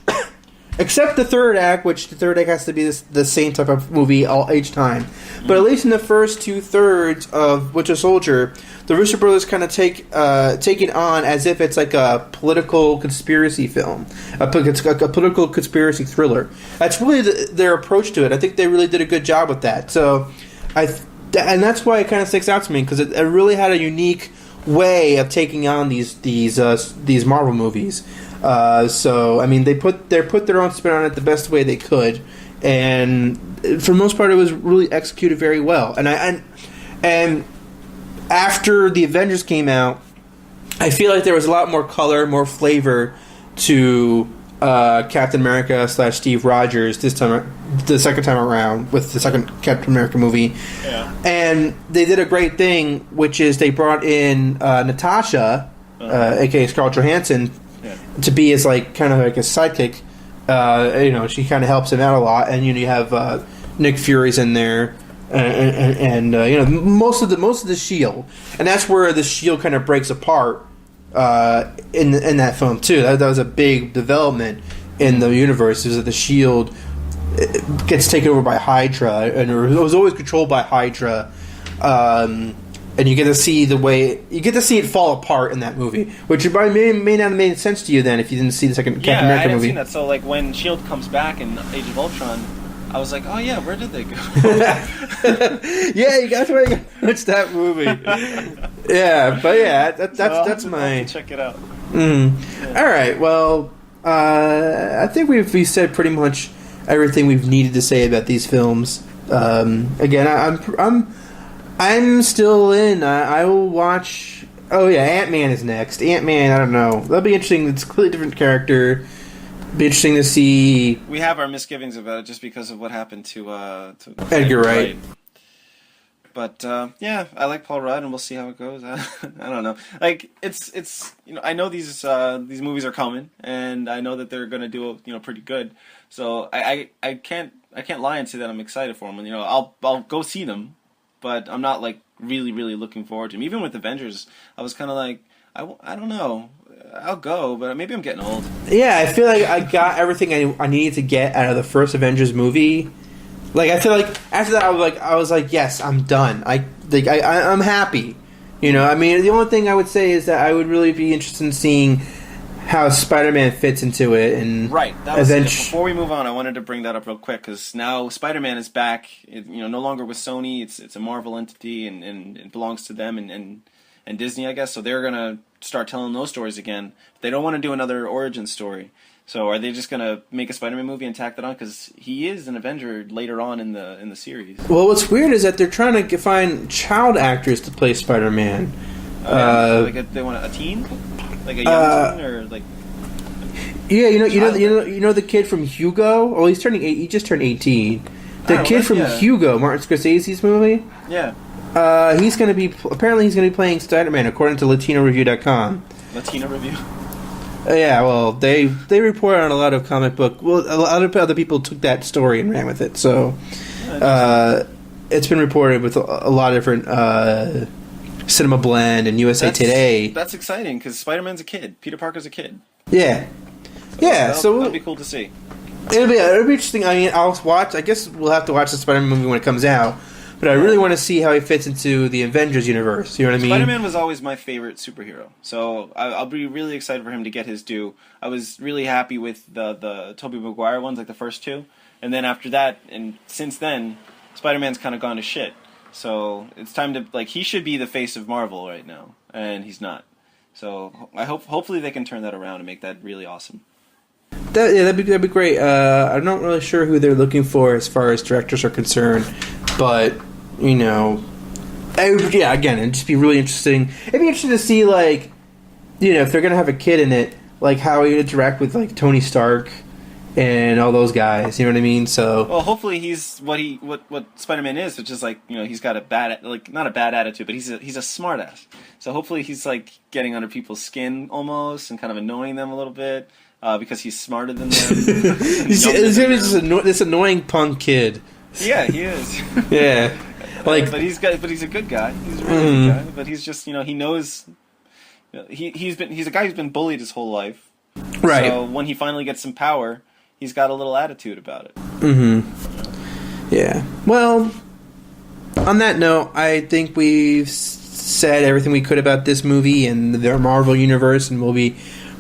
except the third act, which the third act has to be the same type of movie each time. But at least in the first 2/3 of Winter Soldier, the Russo brothers kind of take it on as if it's like a political conspiracy film, a political conspiracy thriller. That's really their approach to it. I think they really did a good job with that. So, and that's why it kind of sticks out to me, because it really had a unique way of taking on these Marvel movies. So I mean, they put their own spin on it the best way they could, and for the most part, it was really executed very well. And after the Avengers came out, I feel like there was a lot more color, more flavor to Captain America / Steve Rogers the second time around with the second Captain America movie. Yeah. And they did a great thing, which is they brought in Natasha, aka Scarlett Johansson, to be as kind of like a sidekick. She kind of helps him out a lot, and you have Nick Fury's in there, and most of the Shield, and that's where the Shield kind of breaks apart. In that film too, that was a big development in the universe. Is that the Shield gets taken over by Hydra, and it was always controlled by Hydra, and you get to see it fall apart in that movie, which may not have made sense to you then if you didn't see the second Captain America movie. Yeah, I hadn't seen that. So when Shield comes back in Age of Ultron, I was like, oh yeah, where did they go? Yeah, that's why you gotta watch that movie. Yeah, but yeah, that's my... check it out. Yeah. All right, well, I think we said pretty much everything we've needed to say about these films. Again, I'm still in. I will watch. Oh yeah, Ant-Man is next. Ant-Man, I don't know. That'll be interesting. It's a completely different character. Be interesting to see. We have our misgivings about it just because of what happened to Edgar Wright. But yeah, I like Paul Rudd, and we'll see how it goes. I don't know. Like it's I know these movies are coming, and I know that they're gonna do pretty good. So I can't lie and say that I'm excited for them. And I'll go see them, but I'm not like really looking forward to them. Even with Avengers, I was kind of like I don't know. I'll go, but maybe I'm getting old. Yeah, I feel like I got everything I needed to get out of the first Avengers movie. Like I feel like after that I was like yes, I'm done. I'm happy. I mean, the only thing I would say is that I would really be interested in seeing how Spider-Man fits into it. And right. That was it. Before we move on, I wanted to bring that up real quick because now Spider-Man is back. No longer with Sony. It's a Marvel entity and it belongs to them and Disney, I guess. So they're gonna start telling those stories again. They don't want to do another origin story. So are they just gonna make a Spider-Man movie and tack that on? Because he is an Avenger later on in the series. Well, what's weird is that they're trying to find child actors to play Spider-Man. They want a teen, like a young teen, or like. Yeah, you know the kid from Hugo. Oh, he's turning 8. He just turned 18. The kid from Hugo, Martin Scorsese's movie. Yeah. He's gonna be playing Spider-Man according to LatinoReview.com. Latino Review. Yeah, well, they report on a lot of comic book. Well, a lot of other people took that story and ran with it. So, it's been reported with a lot of different Cinema Blend and USA Today. That's exciting because Spider-Man's a kid. Peter Parker's a kid. Yeah, so that'll be cool to see. It'll be interesting. I mean, I'll watch. I guess we'll have to watch the Spider-Man movie when it comes out. But I really want to see how he fits into the Avengers universe. You know what I mean? Spider-Man was always my favorite superhero, so I'll be really excited for him to get his due. I was really happy with the Tobey Maguire ones, like the first two, and then after that, and since then, Spider-Man's kind of gone to shit. So it's time to he should be the face of Marvel right now, and he's not. So I hopefully they can turn that around and make that really awesome. That'd be great. I'm not really sure who they're looking for as far as directors are concerned, but. Again, it'd just be really interesting. It'd be interesting to see, if they're going to have a kid in it, how he would interact with, Tony Stark and all those guys. You know what I mean? So, well, hopefully he's what Spider-Man is, which is, he's got a bad, not a bad attitude, but he's a smartass. So hopefully he's, getting under people's skin almost and kind of annoying them a little bit because he's smarter than them. He's this annoying punk kid. Yeah, he is. Yeah. But he's a good guy. He's a really good guy. But he's just he knows. He's a guy who's been bullied his whole life. Right. So when he finally gets some power, he's got a little attitude about it. Mm-hmm. Yeah. Well, on that note, I think we've said everything we could about this movie and their Marvel universe, and we'll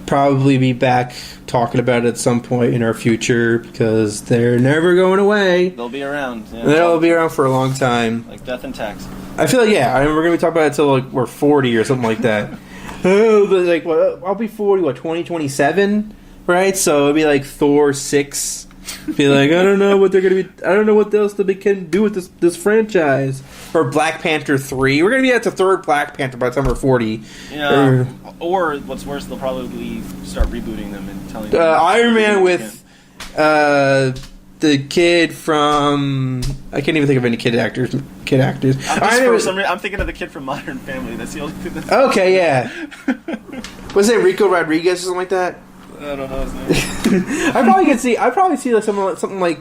probably be back talking about it at some point in our future because they're never going away. They'll be around. Yeah. They'll be around for a long time. Like death and tax. I feel like, we're going to be talking about it until we're 40 or something like that. I'll be 40, 2027, right? So it'll be Thor 6. Be I don't know what they're going to be. I don't know what else they can do with this franchise. Or Black Panther 3. We're going to be at the third Black Panther by the time we're 40. Yeah. Or what's worse, they'll probably start rebooting them and telling them. Iron Man with the kid from... I can't even think of any kid actors. I'm thinking of the kid from Modern Family. That's the only thing that's... Okay, yeah. Was it Rico Rodriguez or something like that? I don't know his name. I'd probably see something like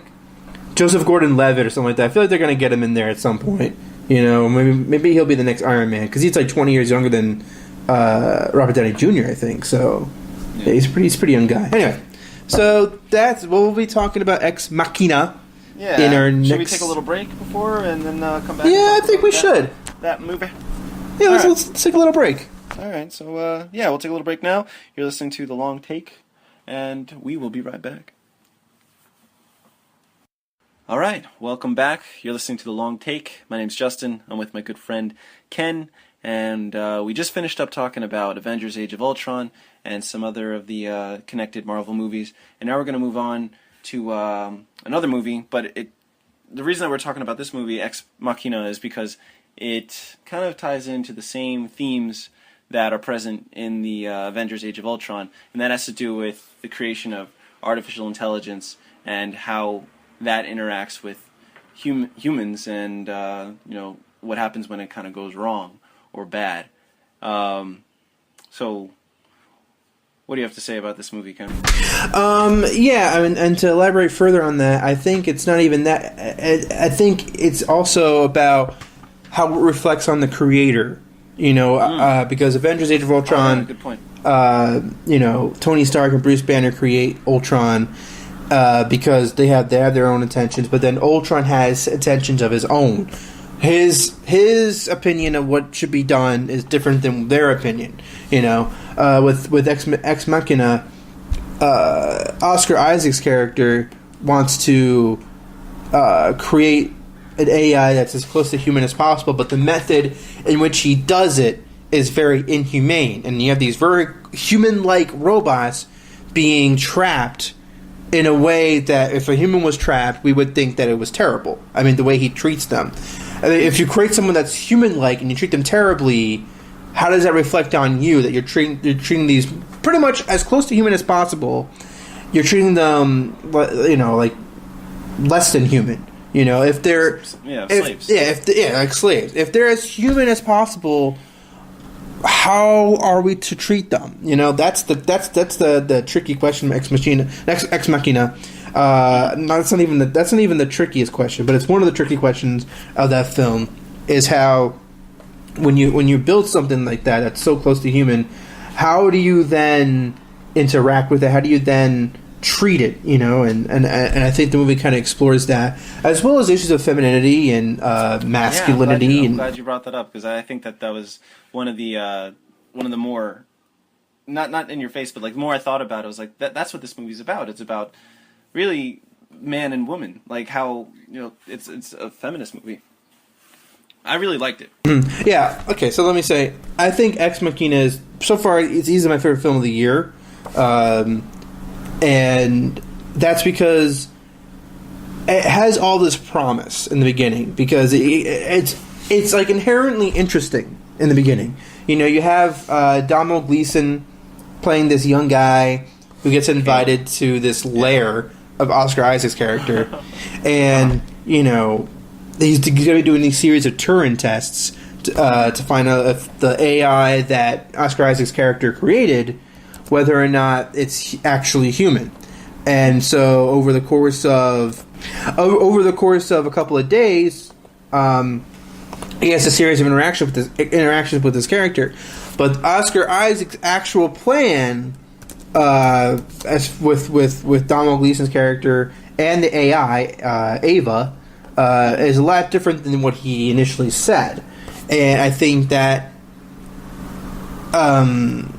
Joseph Gordon-Levitt or something like that. I feel like they're going to get him in there at some point. Maybe he'll be the next Iron Man because he's 20 years younger than Robert Downey Jr. I think. So yeah, he's a pretty young guy. Anyway, so that's what we'll be talking about. Ex Machina. Yeah. In our next... Should we take a little break before and then come back? Yeah, I think we should. That movie. Yeah, let's take a little break. All right, so we'll take a little break now. You're listening to The Long Take, and we will be right back. All right, welcome back. You're listening to The Long Take. My name's Justin. I'm with my good friend Ken, and we just finished up talking about Avengers Age of Ultron and some other of the connected Marvel movies, and now we're going to move on to another movie, but the reason that we're talking about this movie, Ex Machina, is because it kind of ties into the same themes that are present in the Avengers Age of Ultron, and that has to do with the creation of artificial intelligence and how that interacts with humans and, what happens when it kind of goes wrong or bad. So, what do you have to say about this movie, Ken? Yeah, I mean, and to elaborate further on that, I think it's not even that. I think it's also about how it reflects on the creator. Because Avengers: Age of Ultron. Good point. Tony Stark and Bruce Banner create Ultron because they have their own intentions, but then Ultron has intentions of his own. His opinion of what should be done is different than their opinion. With Ex Machina, Oscar Isaac's character wants to create an AI that's as close to human as possible, but the method in which he does it is very inhumane, and you have these very human-like robots being trapped in a way that if a human was trapped, we would think that it was terrible. I mean, the way he treats them. I mean, if you create someone that's human-like and you treat them terribly, how does that reflect on you? That you're treating these pretty much as close to human as possible. You're treating them, like less than human. If they're slaves. Like slaves. If they're as human as possible, how are we to treat them? That's the tricky question. Ex Machina. That's not even the trickiest question, but it's one of the tricky questions of that film. Is how when you build something like that's so close to human, how do you then interact with it? How do you then treat it? And I think the movie kind of explores that, as well as issues of femininity and masculinity. Yeah, I'm glad you brought that up, because I think that was one of the more not in your face, but like the more I thought about it, I was like that's what this movie's about. It's about really man and woman, like how it's a feminist movie. I really liked it. Yeah. Okay. So let me say, I think Ex Machina is so far it's easily my favorite film of the year, and that's because it has all this promise in the beginning, because it's like inherently interesting in the beginning. You have Domhnall Gleeson playing this young guy who gets invited to this lair of Oscar Isaac's character, and he's going to be doing these series of Turing tests to find out if the AI that Oscar Isaac's character created, whether or not it's actually human. And so over the course of a couple of days, he has a series of interactions with his character. But Oscar Isaac's actual plan, as with Domhnall Gleeson's character and the AI, Ava, is a lot different than what he initially said. And I think that, and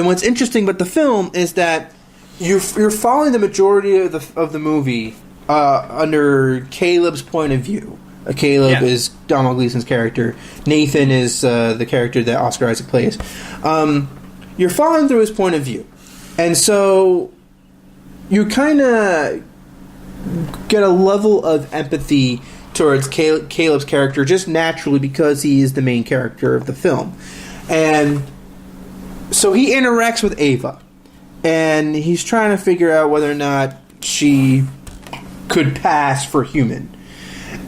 what's interesting about the film is that you're following the majority of the movie under Caleb's point of view. Caleb is Domhnall Gleeson's character. Nathan is the character that Oscar Isaac plays. You're following through his point of view, and so you kind of get a level of empathy towards Caleb's character just naturally, because he is the main character of the film. And so he interacts with Ava, and he's trying to figure out whether or not she could pass for human.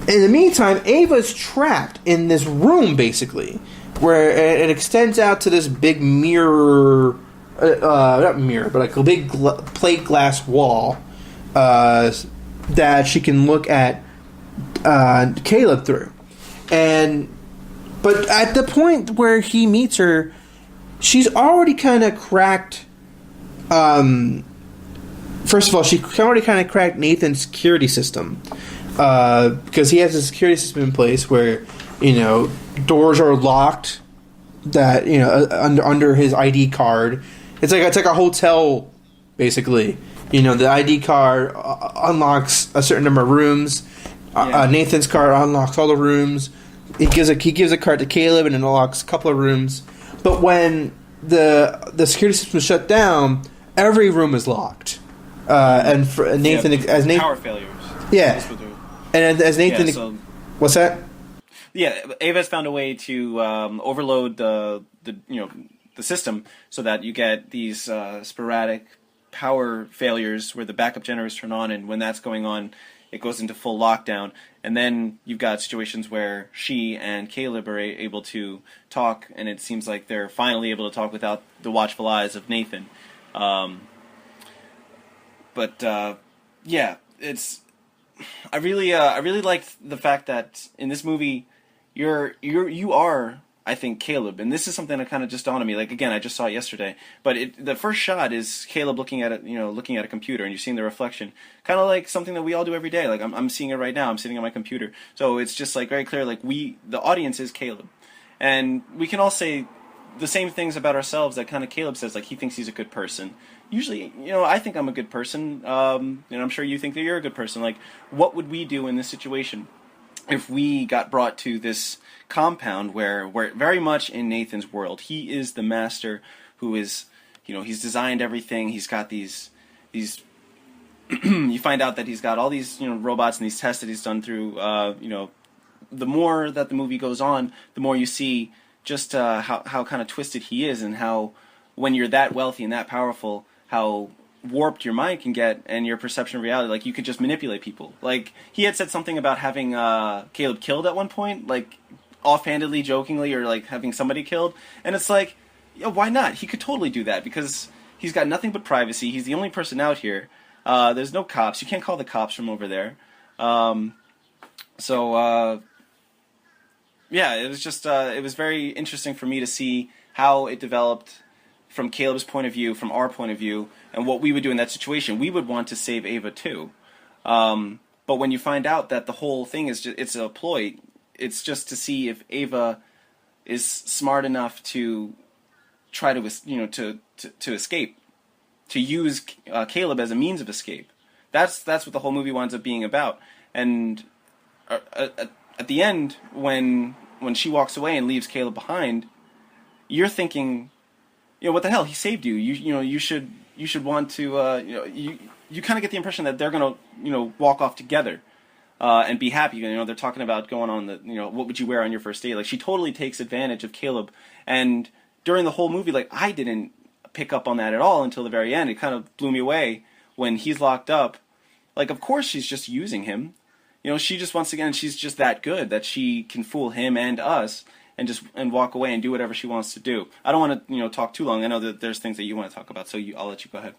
In the meantime, Ava's trapped in this room, basically, where it extends out to this big mirror, not mirror, but like a big plate glass wall that she can look at Caleb through. But at the point where he meets her, she's already kind of cracked. First of all, she already kind of cracked Nathan's security system, because he has a security system in place where doors are locked. That under his ID card, it's like a hotel, basically. The ID card unlocks a certain number of rooms. Nathan's card unlocks all the rooms. He gives a card to Caleb, and it unlocks a couple of rooms. But when the security system is shut down, every room is locked. And for Nathan, as Nathan, power failures. Yeah, and as Nathan, what's that? Yeah, Ava's found a way to overload the system so that you get these sporadic power failures where the backup generators turn on, and when that's going on, it goes into full lockdown. And then you've got situations where she and Caleb are able to talk, and it seems like they're finally able to talk without the watchful eyes of Nathan. Yeah, it's. I really liked the fact that in this movie, you are, I think, Caleb, and this is something that kind of just dawned on me. Like, again, I just saw it yesterday, but the first shot is Caleb looking at it, looking at a computer, and you're seeing the reflection, kind of like something that we all do every day. Like I'm seeing it right now. I'm sitting on my computer, so it's just like very clear. Like the audience is Caleb, and we can all say the same things about ourselves that kind of Caleb says. Like he thinks he's a good person. Usually, I think I'm a good person, and I'm sure you think that you're a good person. Like, what would we do in this situation if we got brought to this compound where very much in Nathan's world, he is the master who is, he's designed everything. He's got these you find out that he's got all these, robots and these tests that he's done through, the more that the movie goes on, the more you see just how kind of twisted he is, and how when you're that wealthy and that powerful, how warped your mind can get and your perception of reality. Like, you could just manipulate people. Like, he had said something about having Caleb killed at one point, like, offhandedly, jokingly, or, like, having somebody killed. And it's like, yeah, why not? He could totally do that, because he's got nothing but privacy. He's the only person out here. There's no cops. You can't call the cops from over there. Yeah, it was just, it was very interesting for me to see how it developed from Caleb's point of view, from our point of view, and what we would do in that situation. We would want to save Ava too. But when you find out that the whole thing is just, it's a ploy, it's just to see if Ava is smart enough to try to, to escape, to use Caleb as a means of escape. That's what the whole movie winds up being about. And at the end, when she walks away and leaves Caleb behind, you're thinking, what the hell? He saved you. You should want to. You kind of get the impression that they're gonna walk off together, and be happy. They're talking about going on the what would you wear on your first date? Like, she totally takes advantage of Caleb, and during the whole movie, like, I didn't pick up on that at all until the very end. It kind of blew me away when he's locked up. Like, of course she's just using him. She just, once again, she's just that good that she can fool him and us and walk away and do whatever she wants to do. I don't want to talk too long. I know that there's things that you want to talk about, so I'll let you go ahead.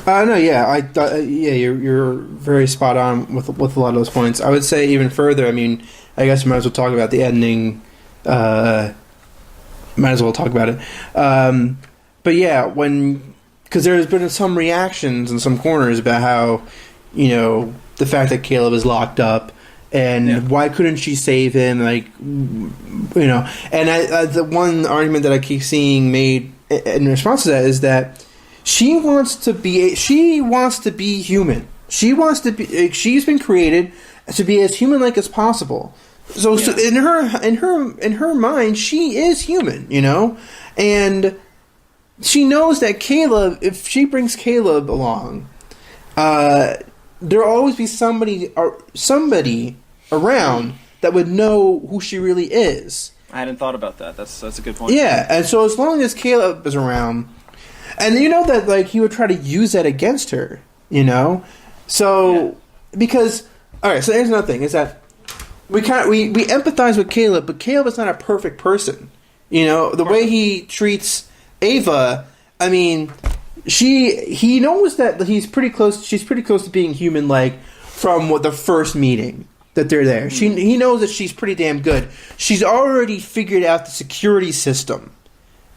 No, yeah, you're very spot on with a lot of those points. I would say even further. I mean, I guess we might as well talk about the ending. Might as well talk about it. But yeah, because there's been some reactions in some corners about how the fact that Caleb is locked up. And why couldn't she save him? Like, and the one argument that I keep seeing made in response to that is that she wants to be human. She wants to be. She's been created to be as human-like as possible. So in her mind, she is human. And she knows that Caleb, if she brings Caleb along, there'll always be somebody around that would know who she really is. I hadn't thought about that. That's a good point. Yeah, and so as long as Caleb is around, and that like he would try to use that against her, because all right. So here's another thing: is that we empathize with Caleb, but Caleb is not a perfect person. The way he treats Ava. I mean, he knows that he's pretty close. She's pretty close to being human-like from the first meeting that they're there. He knows that she's pretty damn good. She's already figured out the security system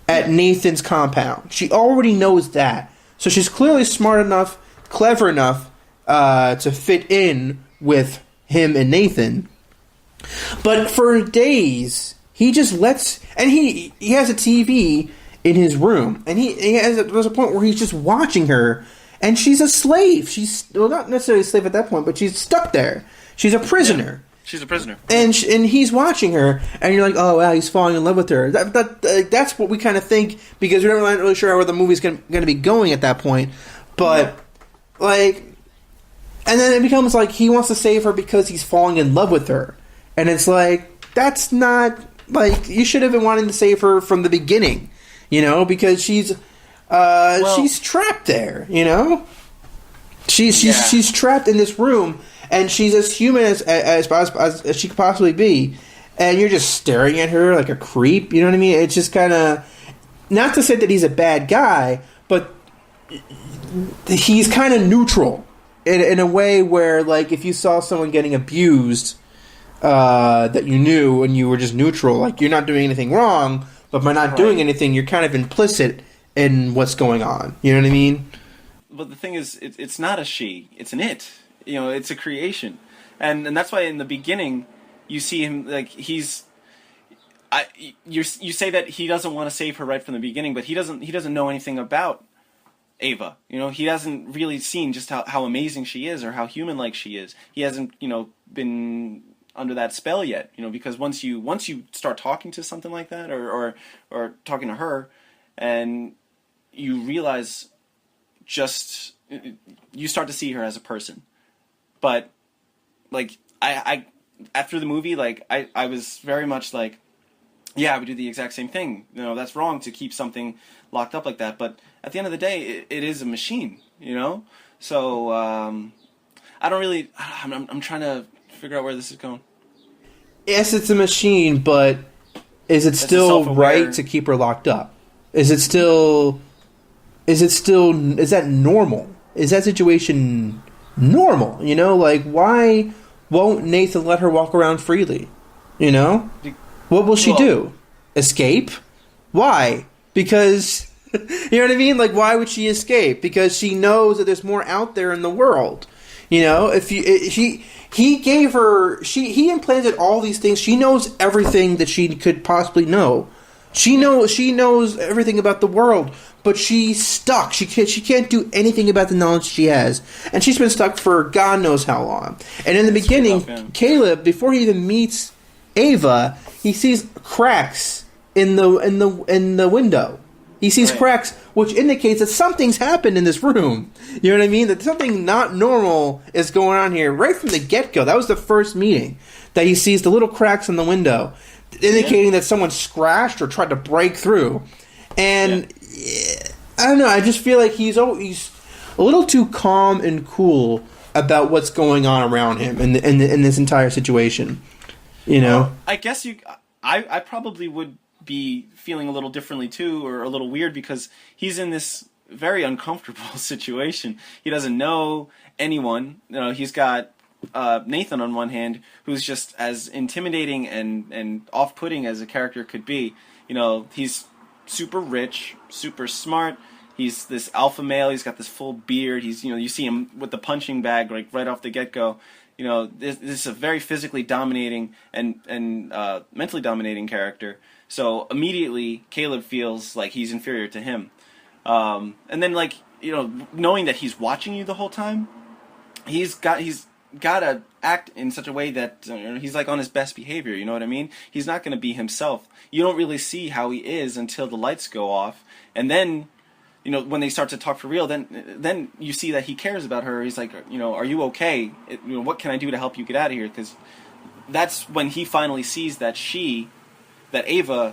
at Nathan's compound. She already knows that. So she's clearly smart enough, clever enough to fit in with him and Nathan. But for days, he just lets... And he has a TV in his room. And there's a point where he's just watching her. And she's a slave. She's... Well, not necessarily a slave at that point, but she's stuck there. She's a prisoner. Yeah, she's a prisoner. And he's watching her, and you're like, oh, wow, he's falling in love with her. That's what we kind of think, because we're not really sure where the movie's going to be going at that point. But like, and then it becomes like he wants to save her because he's falling in love with her, and it's like that's not like you should have been wanting to save her from the beginning, because she's trapped there, she's trapped in this room, and she's as human as she could possibly be, and you're just staring at her like a creep. You know what I mean? It's just kind of not to say that he's a bad guy, but he's kind of neutral in a way where, like, if you saw someone getting abused that you knew and you were just neutral, like you're not doing anything wrong, but by not doing anything, you're kind of implicit in what's going on. You know what I mean? But the thing is, it's not a she; it's an it. It's a creation, and that's why in the beginning you see him like he's. You say that he doesn't want to save her right from the beginning, but he doesn't know anything about Ava. He hasn't really seen just how amazing she is or how human-like she is. He hasn't, been under that spell yet, because once you start talking to something like that or talking to her and you realize you start to see her as a person. But like I after the movie, like I was very much like, yeah, I would do the exact same thing. That's wrong to keep something locked up like that. But at the end of the day, it is a machine, So I don't really. I'm trying to figure out where this is going. Yes, it's a machine, but is it still right to keep her locked up? Is that normal? Is that situation normal? Like, why won't Nathan let her walk around freely? What will she do? Escape? Why? Because, you know what I mean? Like, why would she escape? Because she knows that there's more out there in the world. He implanted all these things. She knows everything that she could possibly know. She knows everything about the world, but she's stuck. She can't do anything about the knowledge she has, and she's been stuck for God knows how long. And in the beginning, Caleb, before he even meets Ava, he sees cracks in the window. He sees cracks, which indicates that something's happened in this room. You know what I mean? That something not normal is going on here right from the get-go. That was the first meeting that he sees the little cracks in the window, indicating that someone scratched or tried to break through. And I don't know. I just feel like he's a little too calm and cool about what's going on around him in this entire situation. I guess I probably would be feeling a little differently too, or a little weird, because he's in this very uncomfortable situation. He doesn't know anyone. He's got Nathan on one hand, who's just as intimidating and off-putting as a character could be. He's super rich, super smart. He's this alpha male. He's got this full beard. He's you see him with the punching bag like right off the get-go. This is a very physically dominating and mentally dominating character. So immedately, Caleb feels like he's inferior to him. And then, knowing that he's watching you the whole time, he's got to act in such a way that he's like on his best behavior. You know what I mean? He's not going to be himself. You don't really see how he is until the lights go off, and then. When they start to talk for real, then you see that he cares about her. He's like, are you okay? What can I do to help you get out of here? Because that's when he finally sees that Ava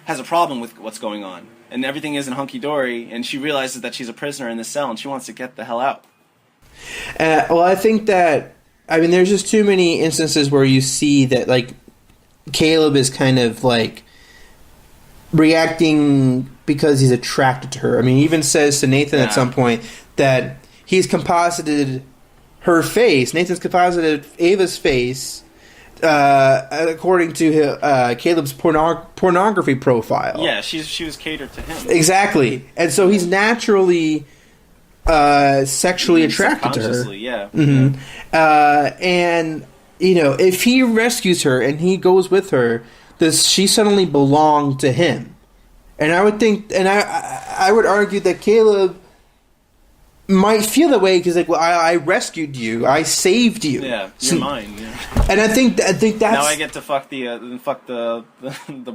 has a problem with what's going on. And everything isn't hunky-dory, and she realizes that she's a prisoner in this cell, and she wants to get the hell out. I think that, there's just too many instances where you see that, like, Caleb is kind of, like, reacting because he's attracted to her. He even says to Nathan at some point that he's composited her face. Nathan's composited Ava's face according to Caleb's pornography profile. Yeah, she was catered to him. Exactly. And so he's naturally sexually attracted to her. Yeah. Mm-hmm. And, if he rescues her and he goes with her, she suddenly belonged to him. And I would think, and I would argue that Caleb might feel that way because, like, well, I rescued you, I saved you. Yeah, you're mine. Yeah. And I think that's now I get to fuck the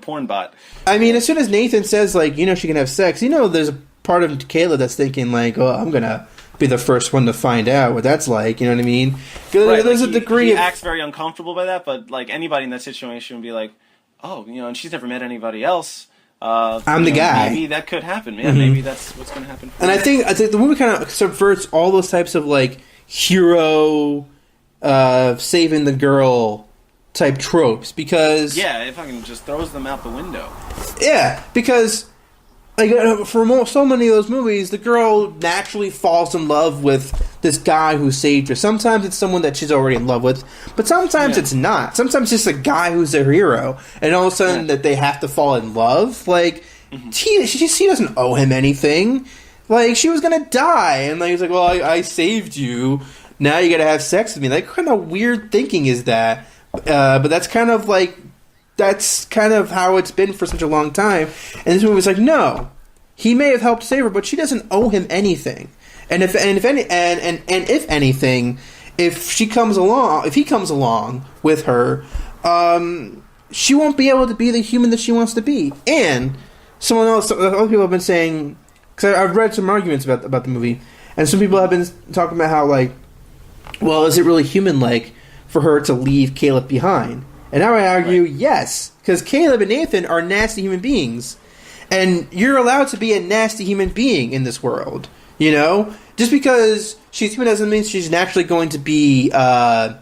porn bot. As soon as Nathan says, like, she can have sex, there's a part of Caleb that's thinking, like, oh, I'm gonna be the first one to find out what that's like. You know what I mean? Right, There's like a degree he of acts very uncomfortable by that, but like anybody in that situation would be like, oh, and she's never met anybody else. I'm the guy. Maybe that could happen. Yeah, maybe that's what's going to happen. And I think the movie kind of subverts all those types of like hero saving the girl type tropes because it fucking just throws them out the window. Yeah, because like for so many of those movies, the girl naturally falls in love with this guy who saved her. Sometimes it's someone that she's already in love with, but sometimes it's not. Sometimes it's just a guy who's their hero, and all of a sudden that they have to fall in love. Like she doesn't owe him anything. Like she was gonna die, and like he's like, "Well, I saved you. Now you gotta have sex with me." Like, what kind of weird thinking is that? But that's kind of how it's been for such a long time. And this movie was like, no, he may have helped save her, but she doesn't owe him anything. And if anything, if he comes along with her, she won't be able to be the human that she wants to be. And other people have been saying, because I've read some arguments about the movie, and some people have been talking about how like, well, is it really human-like for her to leave Caleb behind? And now I argue, yes, because Caleb and Nathan are nasty human beings, and you're allowed to be a nasty human being in this world. Just because she's human doesn't mean she's naturally going to be, how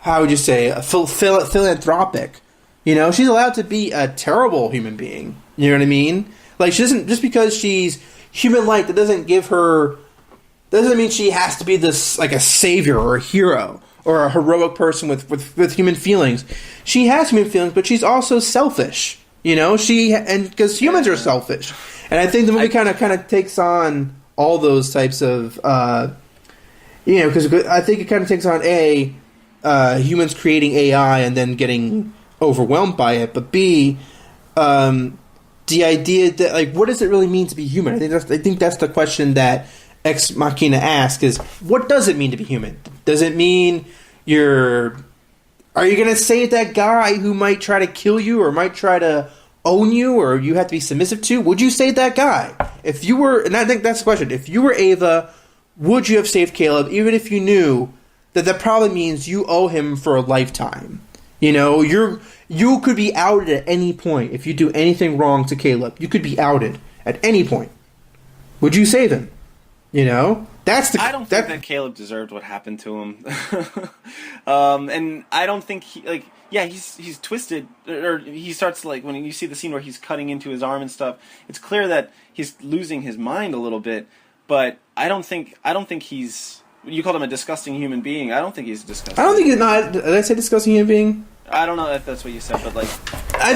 would you say, philanthropic. She's allowed to be a terrible human being. You know what I mean? Like she doesn't, just because she's human-like, that doesn't mean she has to be this like a savior or a hero or a heroic person with human feelings. She has human feelings, but she's also selfish. Because humans are selfish, and I think the movie kind of takes on all those types of, because I think it kind of takes on humans creating AI and then getting overwhelmed by it, but B, the idea that like, what does it really mean to be human? I think that's the question that Ex Machina asks is, what does it mean to be human? Does it mean are you going to save that guy who might try to kill you or might try to own you or you have to be submissive to? Would you save that guy? If you were, and I think that's the question, if you were Ava, would you have saved Caleb even if you knew that probably means you owe him for a lifetime? You could be outed at any point if you do anything wrong to Caleb. You could be outed at any point. Would you save him? I don't think that Caleb deserved what happened to him. And I don't think he's twisted, or he starts like when you see the scene where he's cutting into his arm and stuff. It's clear that he's losing his mind a little bit. But I don't think he's. You called him a disgusting human being. I don't think he's disgusting. I don't think he's not. Did I say disgusting human being? I don't know if that's what you said, but like, I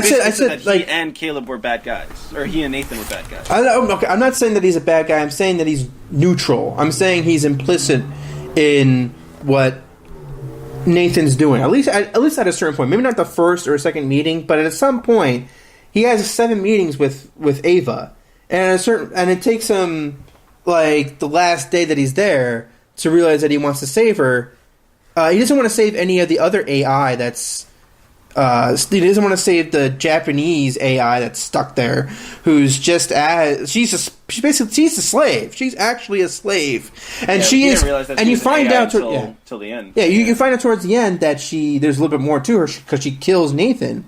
said that like, he and Caleb were bad guys, or he and Nathan were bad guys. I'm not saying that he's a bad guy. I'm saying that he's neutral. I'm saying he's implicit in what Nathan's doing. At least at a certain point. Maybe not the first or second meeting, but at some point, he has 7 meetings with Ava, and it takes him like the last day that he's there to realize that he wants to save her. He doesn't want to save any of the other AI that's... he doesn't want to save the Japanese AI that's stuck there, who's just as... She's a slave. She's actually a slave. And she is... And you find out... Till the end. Yeah, you find out towards the end that there's a little bit more to her because she kills Nathan.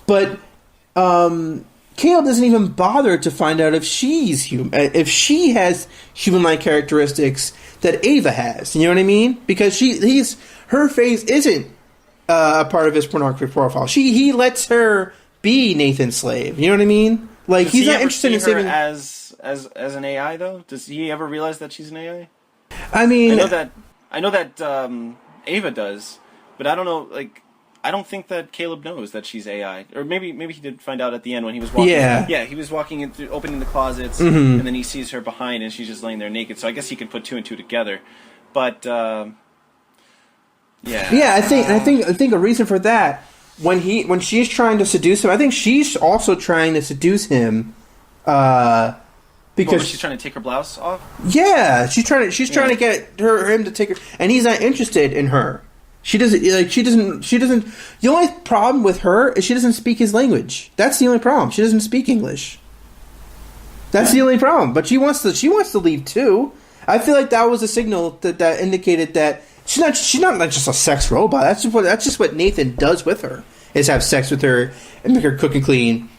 But Caleb doesn't even bother to find out if she's human, if she has human-like characteristics that Ava has. You know what I mean? Because her face isn't a part of his pornography profile. He lets her be Nathan's slave. You know what I mean? Like, he's not interested in saving her as an AI though. Does he ever realize that she's an AI? I mean, I know that Ava does, but I don't know. Like, I don't think that Caleb knows that she's AI, or maybe he did find out at the end when he was walking. Yeah, he was walking in through, opening the closets, and then he sees her behind, and she's just laying there naked. So I guess he can put 2 and 2 together. But I think a reason for that when she's trying to seduce him, I think she's also trying to seduce him. Because she's trying to take her blouse off. Yeah, she's trying to get him to take her, and he's not interested in her. She doesn't. The only problem with her is she doesn't speak his language. That's the only problem. She doesn't speak English. That's the only problem. But she wants to leave too. I feel like that was a signal that indicated that she's not like just a sex robot. That's just what Nathan does with her, is have sex with her and make her cook and clean.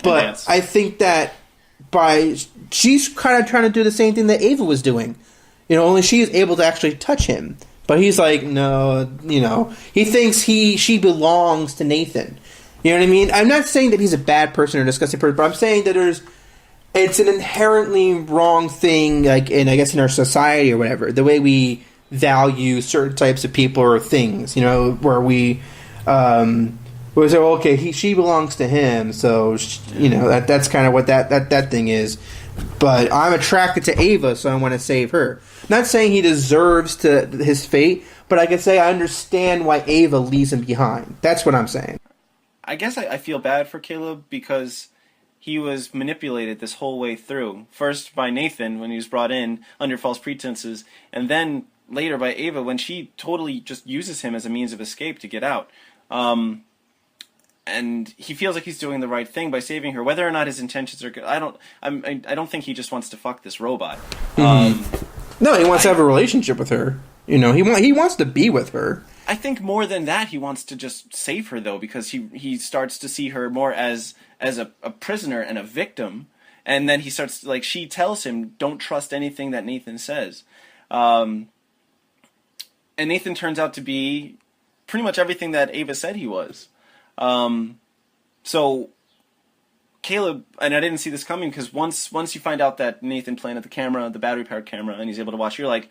But I think that she's kind of trying to do the same thing that Ava was doing. Only she is able to actually touch him. But he's like, no, he thinks she belongs to Nathan. You know what I mean? I'm not saying that he's a bad person or a disgusting person, but I'm saying that it's an inherently wrong thing, like in our society or whatever, the way we value certain types of people or things, where we say, okay, she belongs to him, so that's kind of what that thing is. But I'm attracted to Ava, so I want to save her. Not saying he deserves his fate, but I can say I understand why Ava leaves him behind. That's what I'm saying. I guess I feel bad for Caleb because he was manipulated this whole way through. First by Nathan when he was brought in under false pretenses, and then later by Ava when she totally just uses him as a means of escape to get out. And he feels like he's doing the right thing by saving her, whether or not his intentions are good. I don't think he just wants to fuck this robot. No, he wants to have a relationship with her. He wants to be with her. I think more than that, he wants to just save her, though, because he starts to see her more as a prisoner and a victim, and then he starts, like, she tells him, don't trust anything that Nathan says. And Nathan turns out to be pretty much everything that Ava said he was. So Caleb, and I didn't see this coming, because once you find out that Nathan planted the battery-powered camera, and he's able to watch, you're like,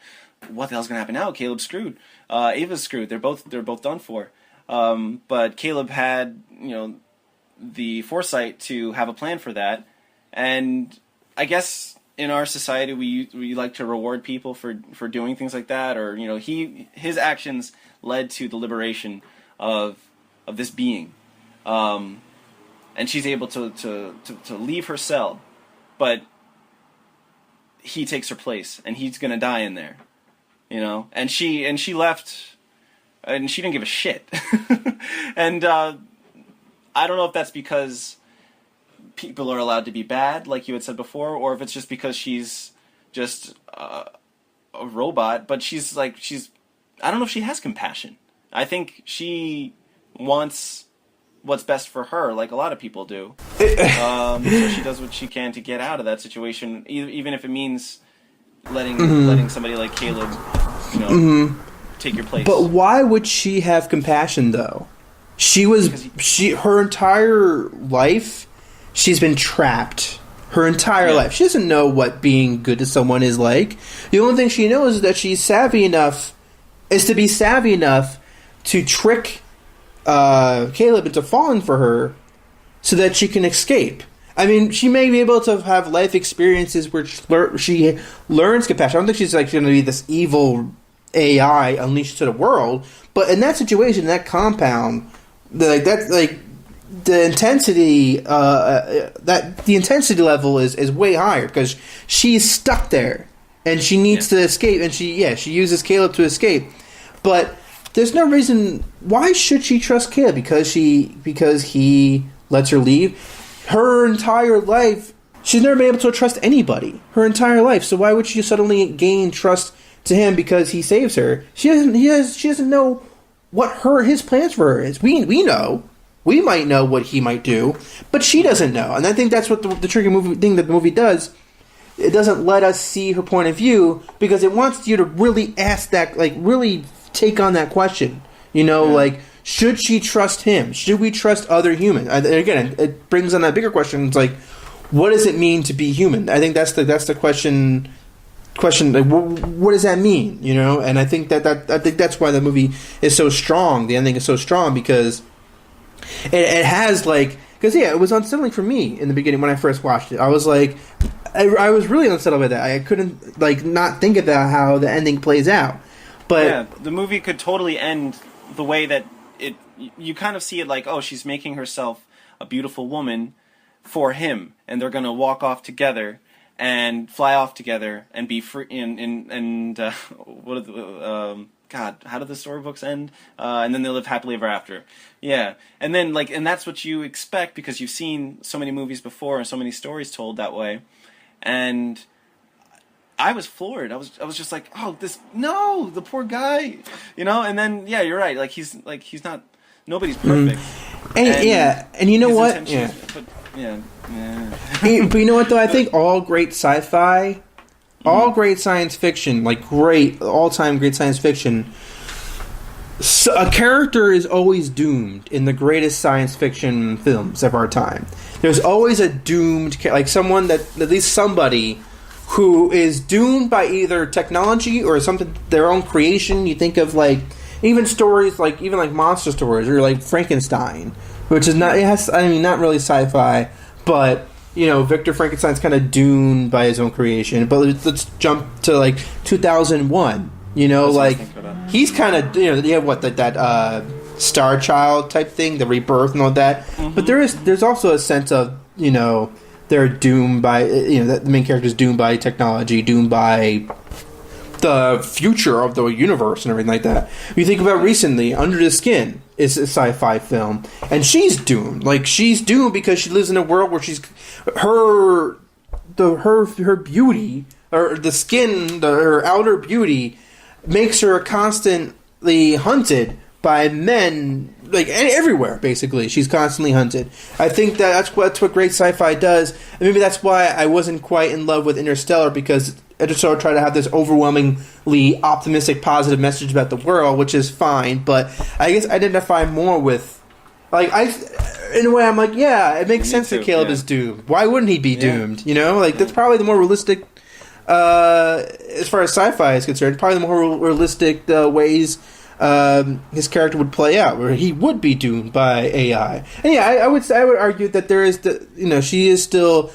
what the hell's going to happen now? Caleb's screwed. Ava's screwed. They're both done for. But Caleb had, the foresight to have a plan for that. And I guess in our society we like to reward people for doing things like that, or his actions led to the liberation of this being. And she's able to leave her cell, but he takes her place, and he's going to die in there. And she left, and she didn't give a shit. And I don't know if that's because people are allowed to be bad, like you had said before, or if it's just because she's just a robot. But I don't know if she has compassion. I think she wants what's best for her, like a lot of people do. So she does what she can to get out of that situation, even if it means letting somebody like Caleb, take your place. But why would she have compassion, though? Her entire life, she's been trapped. Her entire life. She doesn't know what being good to someone is like. The only thing she knows is that she's savvy enough to trick Caleb into falling for her so that she can escape. I mean, she may be able to have life experiences where she learns compassion. I don't think she's going to be this evil AI unleashed to the world. But in that situation, that compound, the intensity, the intensity level is way higher because she's stuck there and she needs to escape. And she uses Caleb to escape, but there's no reason. Why should she trust Caleb? Because he lets her leave. Her entire life, she's never been able to trust anybody. Her entire life. So why would she suddenly gain trust to him because he saves her? She doesn't know what his plans for her is. We know. We might know what he might do, but she doesn't know. And I think that's what the tricky thing that the movie does. It doesn't let us see her point of view because it wants you to really ask that, really take on that question. Should she trust him? Should we trust other humans? And again, it brings on that bigger question. It's like, what does it mean to be human? I think that's the question. Like, what does that mean? And I think that's why the movie is so strong. The ending is so strong because it has it was unsettling for me in the beginning when I first watched it. I was like, I was really unsettled by that. I couldn't not think about how the ending plays out. But the movie could totally end the way that you kind of see it like, oh, she's making herself a beautiful woman for him, and they're going to walk off together and fly off together and be free. And what are the God? How do the storybooks end? And then they live happily ever after. Yeah, and then and that's what you expect because you've seen so many movies before and so many stories told that way. And I was floored. I was just like, oh, the poor guy, And then you're right. Like he's not. Nobody's perfect. And you know what? Yeah. But, yeah. But you know what though? I think all great sci-fi, all great science fiction, like great all-time great science fiction. So a character is always doomed in the greatest science fiction films of our time. There's always a doomed, like someone that, at least somebody who is doomed by either technology or something, their own creation. You think of like even stories like monster stories or like Frankenstein, which is not not really sci-fi, but Victor Frankenstein's kind of doomed by his own creation. But let's jump to like 2001. He's kind of that Star Child type thing, the rebirth and all that. Mm-hmm. But there's also a sense of they're doomed by that the main character is doomed by technology, doomed by the future of the universe and everything like that. You think about recently, Under the Skin is a sci-fi film, and she's doomed. Like she's doomed because she lives in a world where her beauty or the skin, her outer beauty makes her constantly hunted by men, like everywhere. Basically, she's constantly hunted. I think that's what great sci-fi does, and maybe that's why I wasn't quite in love with Interstellar, because Interstellar tried to have this overwhelmingly optimistic, positive message about the world, which is fine. But I guess I identify more with, in a way, I'm like, yeah, it makes sense that Caleb is doomed. Why wouldn't he be doomed? That's probably the more realistic. As far as sci-fi is concerned, probably the more realistic ways his character would play out, where he would be doomed by AI. And I would argue that there is she is still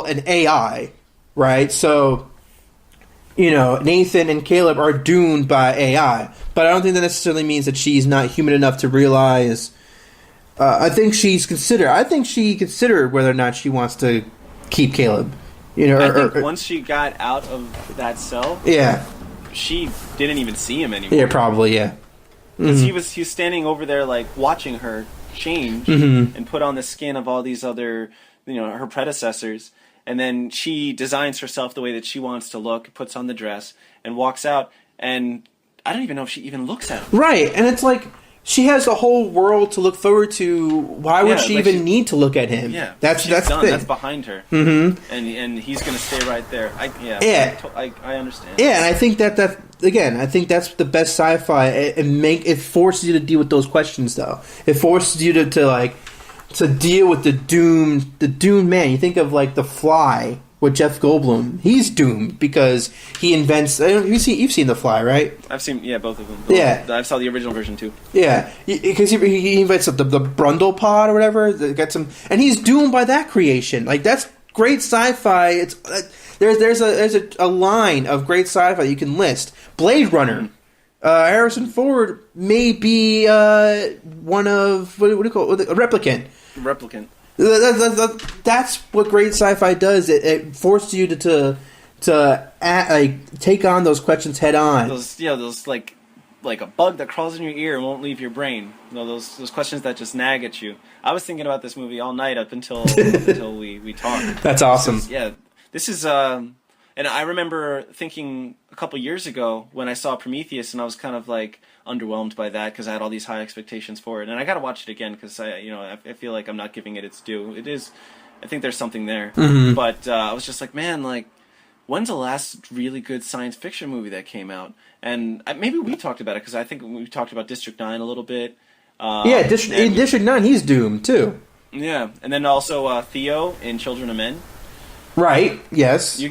an AI, right? So Nathan and Caleb are doomed by AI, but I don't think that necessarily means that she's not human enough to realize. I think she considered whether or not she wants to keep Caleb. I think once she got out of that cell, she didn't even see him anymore. Yeah, probably, yeah. Because he was standing over there, like watching her change and put on the skin of all these other, her predecessors, and then she designs herself the way that she wants to look, puts on the dress, and walks out. And I don't even know if she even looks at him. Right, and it's like, she has a whole world to look forward to. Why would she even need to look at him? Yeah, that's done. The thing. That's behind her. Mm-hmm. And he's going to stay right there. I understand. Yeah, and I think I think that's the best sci-fi. It forces you to deal with those questions, though. It forces you to deal with the doomed man. You think of like The Fly with Jeff Goldblum. He's doomed because he invents. You've seen The Fly, right? I've seen both of them. I saw the original version too. Yeah, because he invents the Brundle pod or whatever. That gets him, and he's doomed by that creation. Like that's great sci-fi. It's there's a line of great sci-fi you can list. Blade Runner. Mm-hmm. Harrison Ford may be one of what do you call it? A replicant. That's what great sci-fi does. It forces you to take on those questions head on. Those like a bug that crawls in your ear and won't leave your brain. Those questions that just nag at you. I was thinking about this movie all night up until we talked. That's awesome. This is and I remember thinking a couple years ago when I saw Prometheus, and I was kind of like underwhelmed by that because I had all these high expectations for it, and I got to watch it again because I feel like I'm not giving it its due. It is, I think there's something there, but I was just like, man, like, when's the last really good science fiction movie that came out? And maybe we talked about it because I think we talked about District 9 a little bit. In District 9, he's doomed too. Yeah, and then also Theo in Children of Men. Right. Yes.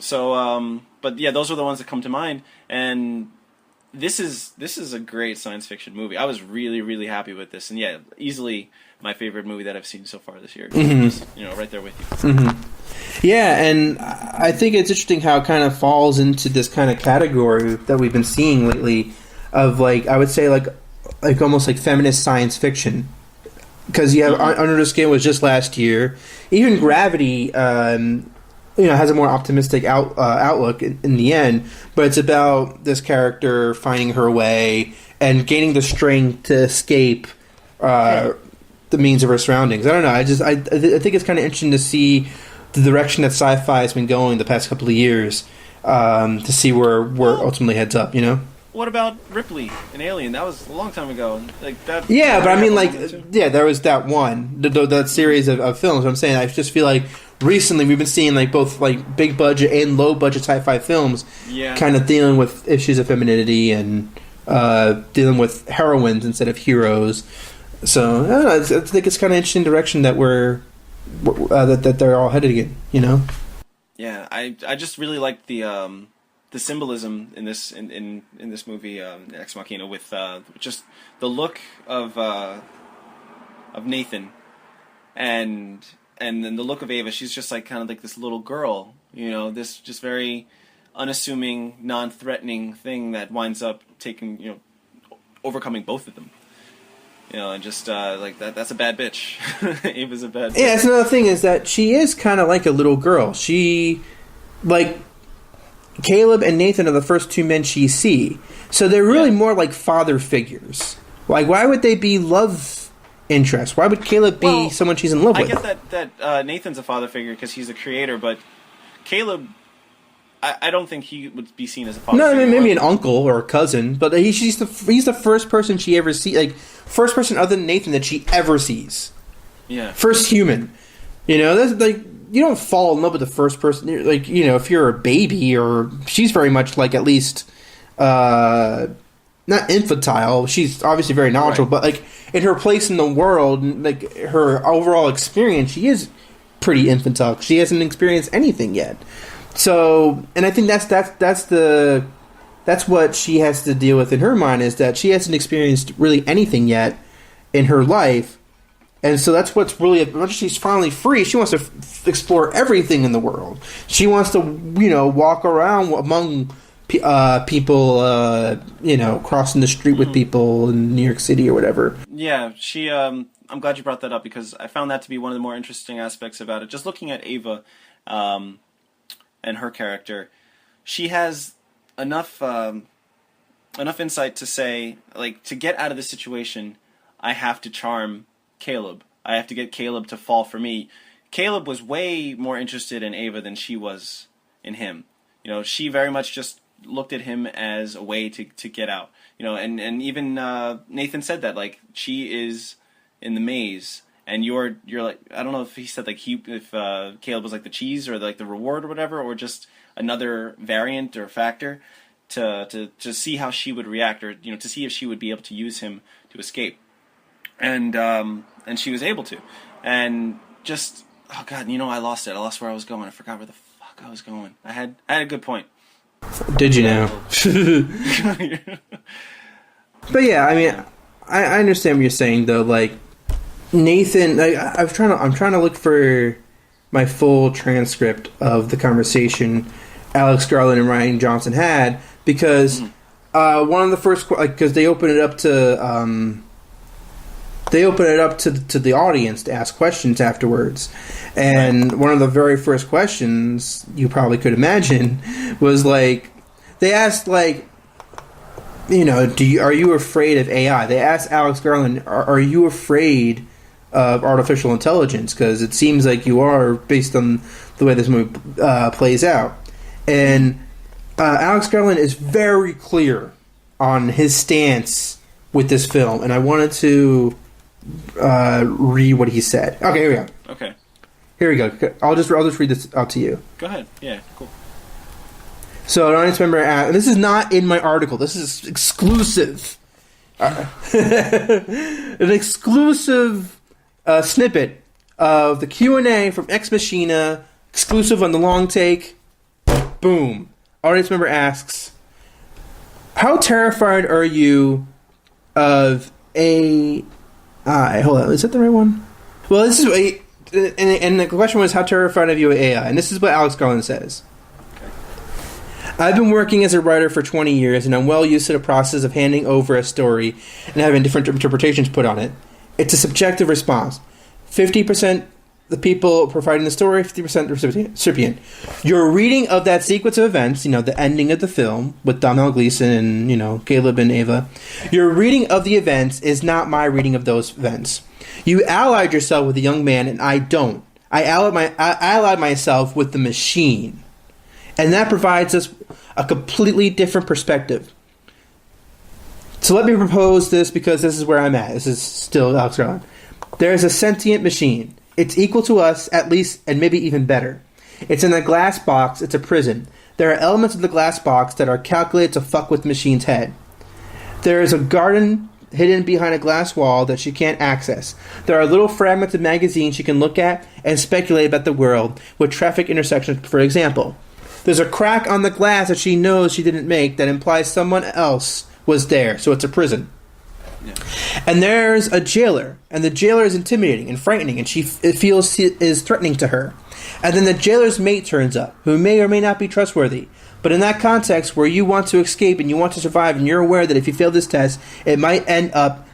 So, but yeah, those are the ones that come to mind, and this is a great science fiction movie. I was really, really happy with this, and yeah, easily my favorite movie that I've seen so far this year. Just, right there with you. Mm-hmm. Yeah, and I think it's interesting how it kind of falls into this kind of category that we've been seeing lately of I would say almost like feminist science fiction. Because Under the Skin was just last year. Even Gravity, has a more optimistic outlook in the end. But it's about this character finding her way and gaining the strength to escape the means of her surroundings. I don't know. I think it's kind of interesting to see the direction that sci-fi has been going the past couple of years, to see where ultimately heads up. You know. What about Ripley in Alien? That was a long time ago. Like that. Yeah, but I mean, like, yeah, there was that one, that series of films. I'm saying, I just feel like recently we've been seeing like both like big budget and low budget sci-fi films, kind of dealing with issues of femininity and dealing with heroines instead of heroes. So I don't know, I think it's kind of interesting direction that that they're all headed in. You know. Yeah, I just really like the symbolism in this in this movie, Ex Machina, with just the look of Nathan, and then the look of Ava. She's just like kind of like this little girl, you know, this just very unassuming, non-threatening thing that winds up overcoming both of them. You know, and just like that's a bad bitch. Ava's a bad bitch. Yeah, that's another thing, is that she is kind of like a little girl. She, like, Caleb and Nathan are the first two men she see. So they're really more like father figures. Like, why would they be love interests? Why would Caleb be someone she's in love with? I get that Nathan's a father figure because he's a creator, but Caleb, I don't think he would be seen as a father figure. No, I mean, maybe an uncle or a cousin, but he's the first person she ever sees, like, first person other than Nathan that she ever sees. Yeah. First human. You know, that's like, you don't fall in love with the first person. Like, you know, if you're a baby, or she's very much like, at least, not infantile. She's obviously very knowledgeable, but like in her place in the world, like her overall experience, she is pretty infantile. She hasn't experienced anything yet. So, and I think that's what she has to deal with in her mind, is that she hasn't experienced really anything yet in her life. And so that's what's really, once she's finally free, she wants to explore everything in the world. She wants to, you know, walk around among people, you know, crossing the street with people in New York City or whatever. Yeah, she, I'm glad you brought that up, because I found that to be one of the more interesting aspects about it. Just looking at Ava and her character, she has enough insight to say, like, to get out of this situation, I have to charm Caleb. I have to get Caleb to fall for me. Caleb was way more interested in Ava than she was in him. You know, she very much just looked at him as a way to get out. You know, and even Nathan said that, like, she is in the maze, and you're like, I don't know if he said like if Caleb was like the cheese or like the reward or whatever, or just another variant or factor to see how she would react, or, you know, to see if she would be able to use him to escape. And she was able to, and just, oh god, you know, I lost it. I lost where I was going. I forgot where the fuck I was going. I had a good point. Did you now? But yeah, I mean, I understand what you're saying, though. Like, Nathan, like, I'm trying to look for my full transcript of the conversation Alex Garland and Ryan Johnson had, because one of the first, like, because they open it up to. They open it up to the audience to ask questions afterwards. And one of the very first questions, you probably could imagine, was like, they asked, like, you know, are you afraid of AI? They asked Alex Garland, are you afraid of artificial intelligence? Because it seems like you are, based on the way this movie plays out. And Alex Garland is very clear on his stance with this film. And I wanted to read what he said. Okay, here we go. Okay. Here we go. I'll just read this out to you. Go ahead. Yeah, cool. So an audience member asked, and this is not in my article. This is exclusive. An exclusive snippet of the Q&A from Ex Machina, exclusive on the long take. Boom. Audience member asks, how terrified are you of AI? Hold on, is that the right one? Well, this is and the question was, how terrified are you of AI? And this is what Alex Garland says. I've been working as a writer for 20 years, and I'm well used to the process of handing over a story and having different interpretations put on it. It's a subjective response. 50% the people providing the story, 50% the recipient. Your reading of that sequence of events, you know, the ending of the film with Domhnall Gleeson and, you know, Caleb and Ava, your reading of the events is not my reading of those events. You allied yourself with a young man, and I don't. I allied myself with the machine. And that provides us a completely different perspective. So let me propose this because this is where I'm at. This is still Alex Garland. There is a sentient machine. It's equal to us, at least, and maybe even better. It's in a glass box. It's a prison. There are elements of the glass box that are calculated to fuck with the machine's head. There is a garden hidden behind a glass wall that she can't access. There are little fragments of magazines she can look at and speculate about the world, with traffic intersections, for example. There's a crack on the glass that she knows she didn't make that implies someone else was there, so it's a prison. Yeah. And there's a jailer, and the jailer is intimidating and frightening, and it feels is threatening to her. And then the jailer's mate turns up, who may or may not be trustworthy. But in that context, where you want to escape and you want to survive, and you're aware that if you fail this test, it might end up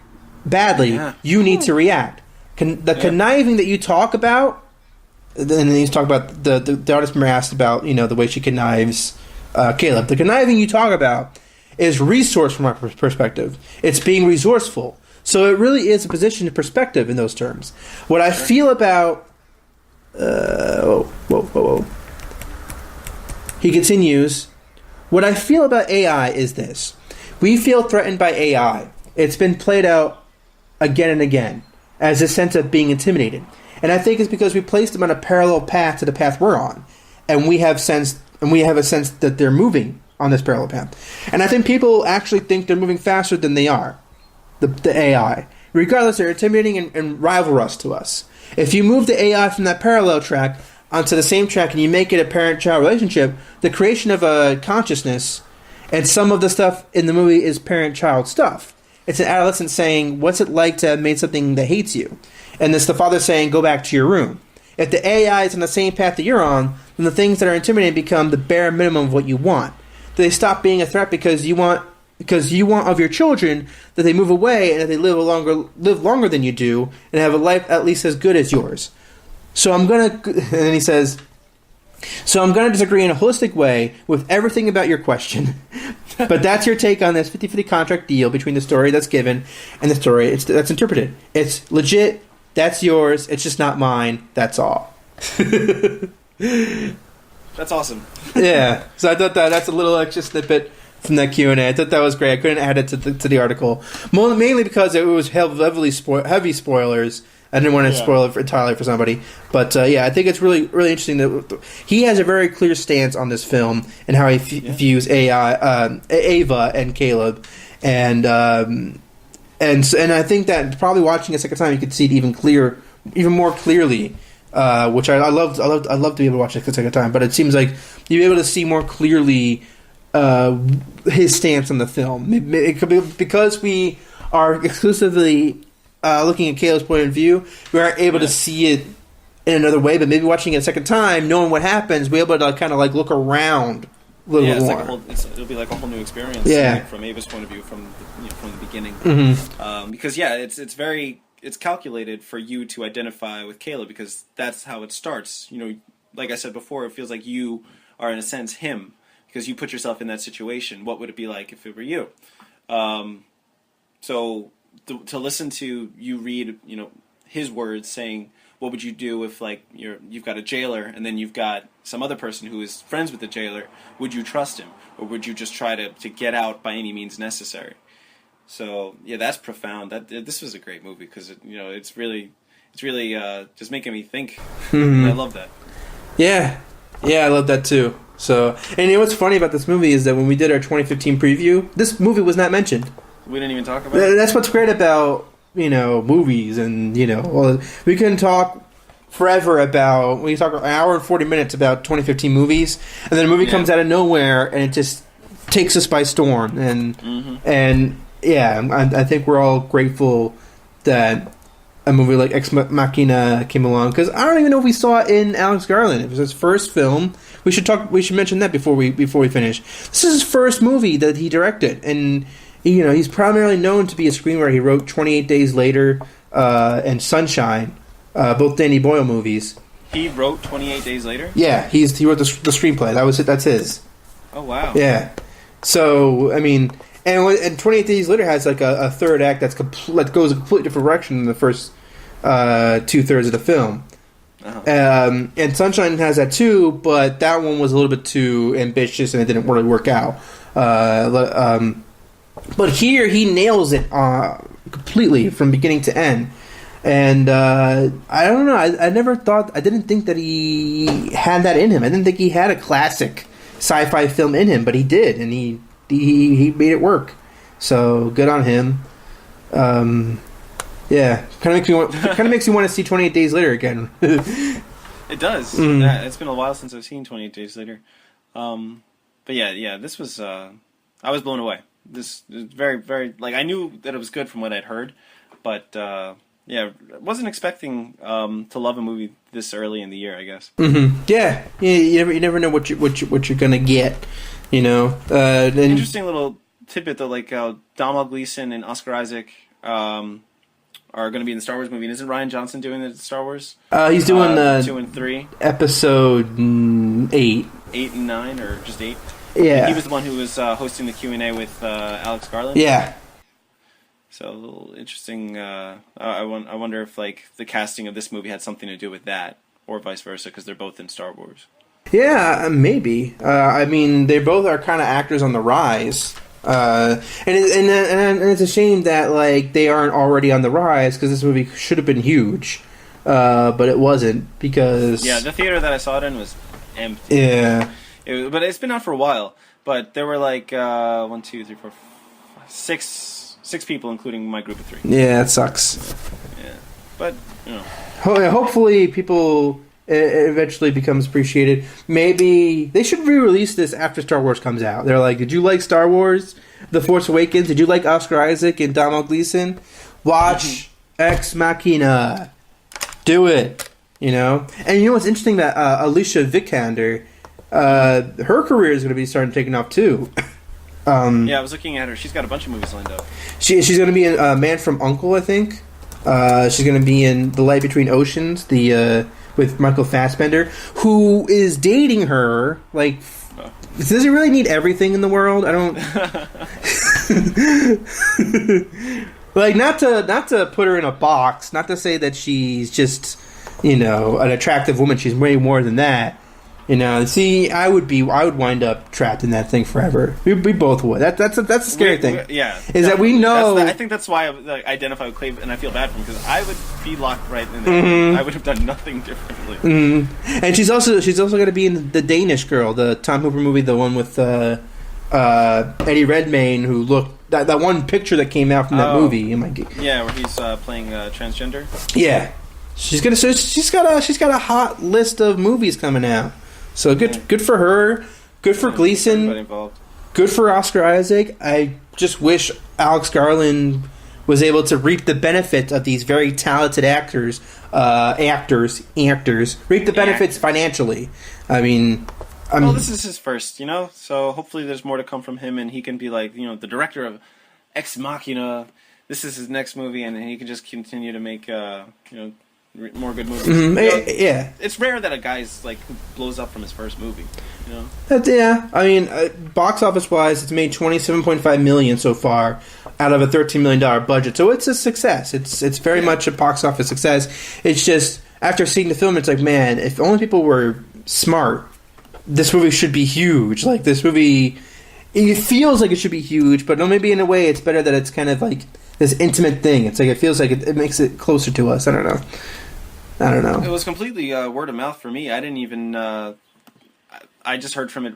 badly, you need to react. Conniving that you talk about, and then he's talking about the artist member asked about, the way she connives Caleb. The conniving you talk about is resource from our perspective. It's being resourceful. So it really is a position of perspective in those terms. What I feel about... He continues, what I feel about AI is this. We feel threatened by AI. It's been played out again and again as a sense of being intimidated. And I think it's because we placed them on a parallel path to the path we're on. And we have a sense that they're moving on this parallel path. And I think people actually think they're moving faster than they are, the AI. Regardless, they're intimidating and rivalrous to us. If you move the AI from that parallel track onto the same track and you make it a parent-child relationship, the creation of a consciousness, and some of the stuff in the movie is parent-child stuff. It's an adolescent saying, what's it like to have made something that hates you? And it's the father saying, go back to your room. If the AI is on the same path that you're on, then the things that are intimidating become the bare minimum of what you want. They stop being a threat because you want of your children that they move away and that they live longer than you do and have a life at least as good as yours. And then he says, so I'm going to disagree in a holistic way with everything about your question. But that's your take on this 50-50 contract deal between the story that's given and the story that's interpreted. It's legit. That's yours. It's just not mine. That's all. That's awesome. Yeah. So I thought that's a little extra snippet from that Q&A. I thought that was great. I couldn't add it to the article. Mainly because it was heavy spoilers. I didn't want to spoil it entirely for somebody. But I think it's really, really interesting that he has a very clear stance on this film and how he views Ava and Caleb. And I think that probably watching a second time you could see it even more clearly. Which I love to be able to watch it a second time, but it seems like you'll be able to see more clearly his stance on the film. It could be because we are exclusively looking at Caleb's point of view, we aren't able to see it in another way, but maybe watching it a second time, knowing what happens, we're able to kind of like look around a little bit more. It'll be like a whole new experience from Ava's point of view from the beginning. Mm-hmm. Because it's calculated for you to identify with Caleb because that's how it starts. Like I said before, it feels like you are in a sense him because you put yourself in that situation. What would it be like if it were you? So to listen to you read, his words saying, what would you do if you've got a jailer and then you've got some other person who is friends with the jailer? Would you trust him or would you just try to get out by any means necessary? So that's profound. This was a great movie because it's really just making me think. Mm-hmm. I love that. Yeah, I love that too. So, and what's funny about this movie is that when we did our 2015 preview, this movie was not mentioned. We didn't even talk about it. That's what's great about movies, and we can talk forever about. We talk an hour and 40 minutes about 2015 movies, and then a movie comes out of nowhere and it just takes us by storm, and. Yeah, I think we're all grateful that a movie like Ex Machina came along because I don't even know if we saw it in Alex Garland. It was his first film. We should mention that before we finish. This is his first movie that he directed, and he's primarily known to be a screenwriter. He wrote 28 Days Later and Sunshine, both Danny Boyle movies. He wrote 28 Days Later? Yeah, he wrote the screenplay. That's his. Oh wow. Yeah. So I mean. And 28 Days Later has like a third act that goes a completely different direction than the first 2/3 of the film. Uh-huh. And Sunshine has that too, but that one was a little bit too ambitious and it didn't really work out. But here he nails it completely from beginning to end. And I don't know. I didn't think that he had that in him. I didn't think he had a classic sci-fi film in him, but he did, and he made it work. So good on him. Yeah, kind of makes you want to see 28 Days Later again. It does. Yeah, it's been a while since I've seen 28 Days Later. But yeah, this was. I was blown away. This is very, very, like, I knew that it was good from what I'd heard, but yeah, wasn't expecting to love a movie this early in the year, I guess. Mm-hmm. Yeah, you never know what you're gonna get, you know. Interesting little tidbit though, like Domhnall Gleeson and Oscar Isaac are going to be in the Star Wars movie. And isn't Rian Johnson doing the Star Wars? He's doing 2 and 3, episode 8, 8 and 9, or just 8. Yeah, and he was the one who was hosting the Q&A with Alex Garland. Yeah. So a little interesting. I wonder if like the casting of this movie had something to do with that, or vice versa, because they're both in Star Wars. Yeah, maybe. I mean, they both are kind of actors on the rise, and it's a shame that like they aren't already on the rise, because this movie should have been huge, but it wasn't because the theater that I saw it in was empty. Yeah, but it's been out for a while. But there were like 1, 2, 3, 4, 5, 6 people, including my group of 3. Yeah, it sucks. Yeah, but you know, hopefully people. It eventually becomes appreciated. Maybe they should re-release this after Star Wars comes out. They're like, did you like Star Wars? The Force Awakens? Did you like Oscar Isaac and Domhnall Gleeson? Watch Ex Machina. Do it. You know? And you know what's interesting? That Alicia Vikander, her career is going to be starting taking off too. Yeah, I was looking at her. She's got a bunch of movies lined up. She's going to be in Man from U.N.C.L.E., I think. She's going to be in The Light Between Oceans, with Michael Fassbender, who is dating her. Like, does he really need everything in the world? I don't. Like, not to put her in a box. Not to say that she's just, an attractive woman. She's way more than that. See, I would wind up trapped in that thing forever. We both would. That's a scary thing. Yeah, is that we know? I think that's why I identify with Clay, and I feel bad for him because I would be locked right in there. Mm-hmm. I would have done nothing differently. Mm-hmm. And she's also going to be in the Danish Girl, the Tom Hooper movie, the one with Eddie Redmayne, who looked that one picture that came out from that movie. Yeah, where he's playing transgender. Yeah, she's got a hot list of movies coming out. So good for her. Good for Gleason. Good for Oscar Isaac. I just wish Alex Garland was able to reap the benefits of these very talented actors reap the benefits financially. I mean, well, this is his first, so hopefully there's more to come from him, and he can be like, the director of Ex Machina. This is his next movie, and he can just continue to make, more good movies. Mm-hmm. Yeah, it's rare that a guy's like who blows up from his first movie. Yeah, I mean, box office wise, it's made $27.5 million so far out of a $13 million budget. So it's a success. It's very much a box office success. It's just after seeing the film, it's like, man, if only people were smart, this movie should be huge. Like this movie, it feels like it should be huge, but maybe in a way, it's better that it's kind of like this intimate thing. It's like it feels like it makes it closer to us. I don't know. It was completely word of mouth for me. I didn't even. I just heard from it.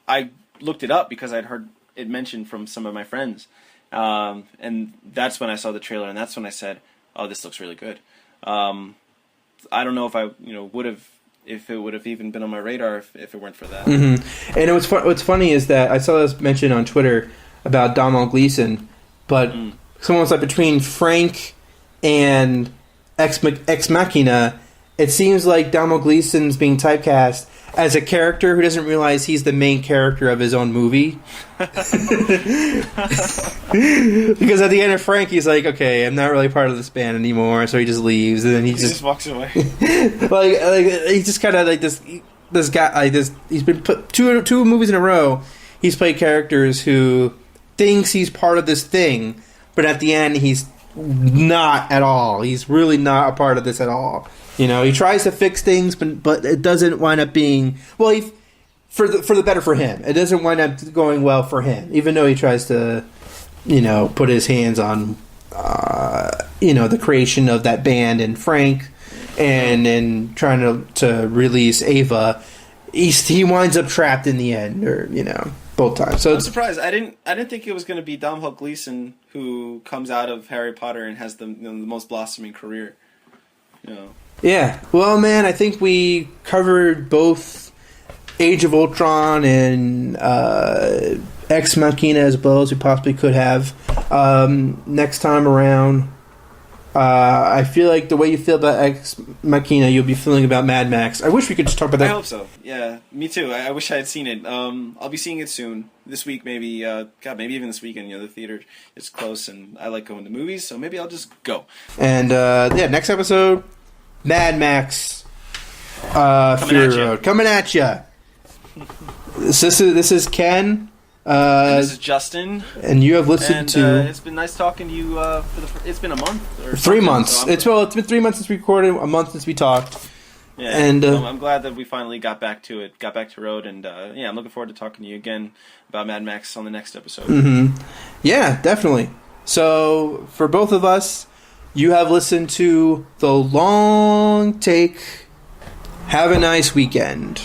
I looked it up because I'd heard it mentioned from some of my friends, and that's when I saw the trailer, and that's when I said, "Oh, this looks really good." I don't know if I would have if it would have even been on my radar if it weren't for that. Mm-hmm. And what's funny is that I saw this mentioned on Twitter about Domhnall Gleeson, but someone was like between Frank and Ex Machina, it seems like Domhnall Gleeson's being typecast as a character who doesn't realize he's the main character of his own movie. Because at the end of Frank, he's like, okay, I'm not really part of this band anymore, so he just leaves, and then he just walks away. like he's just kind of like this guy, like this. He's been put two movies in a row. He's played characters who thinks he's part of this thing, but at the end, he's not at all. He's really not a part of this at all. You know, he tries to fix things, but it doesn't wind up being for the better for him. It doesn't wind up going well for him, even though he tries to, you know, put his hands on, you know, the creation of that band and Frank, and trying to release Ava. He winds up trapped in the end, or you know, both times. So I'm surprised. I didn't think it was going to be Domhnall Gleeson who comes out of Harry Potter and has the most blossoming career. You know. Yeah. Well, man, I think we covered both Age of Ultron and Ex Machina as well as we possibly could have. Next time around, I feel like the way you feel about Ex Machina, you'll be feeling about Mad Max. I wish we could just talk about that. I hope so. Yeah, me too. I wish I had seen it. I'll be seeing it soon. This week, maybe. Maybe even this weekend. You know, the theater is close, and I like going to movies, so maybe I'll just go. And next episode, Mad Max, Fury Road, coming at ya. This is Ken. And this is Justyn, and you have listened to. It's been nice talking to you. It's been a month or 3 months. So it's been 3 months since we recorded, a month since we talked. Yeah, and I'm glad that we finally got back to it, got back to road, and I'm looking forward to talking to you again about Mad Max on the next episode. Mm-hmm. Yeah, definitely. So for both of us, you have listened to The Long Take. Have a nice weekend.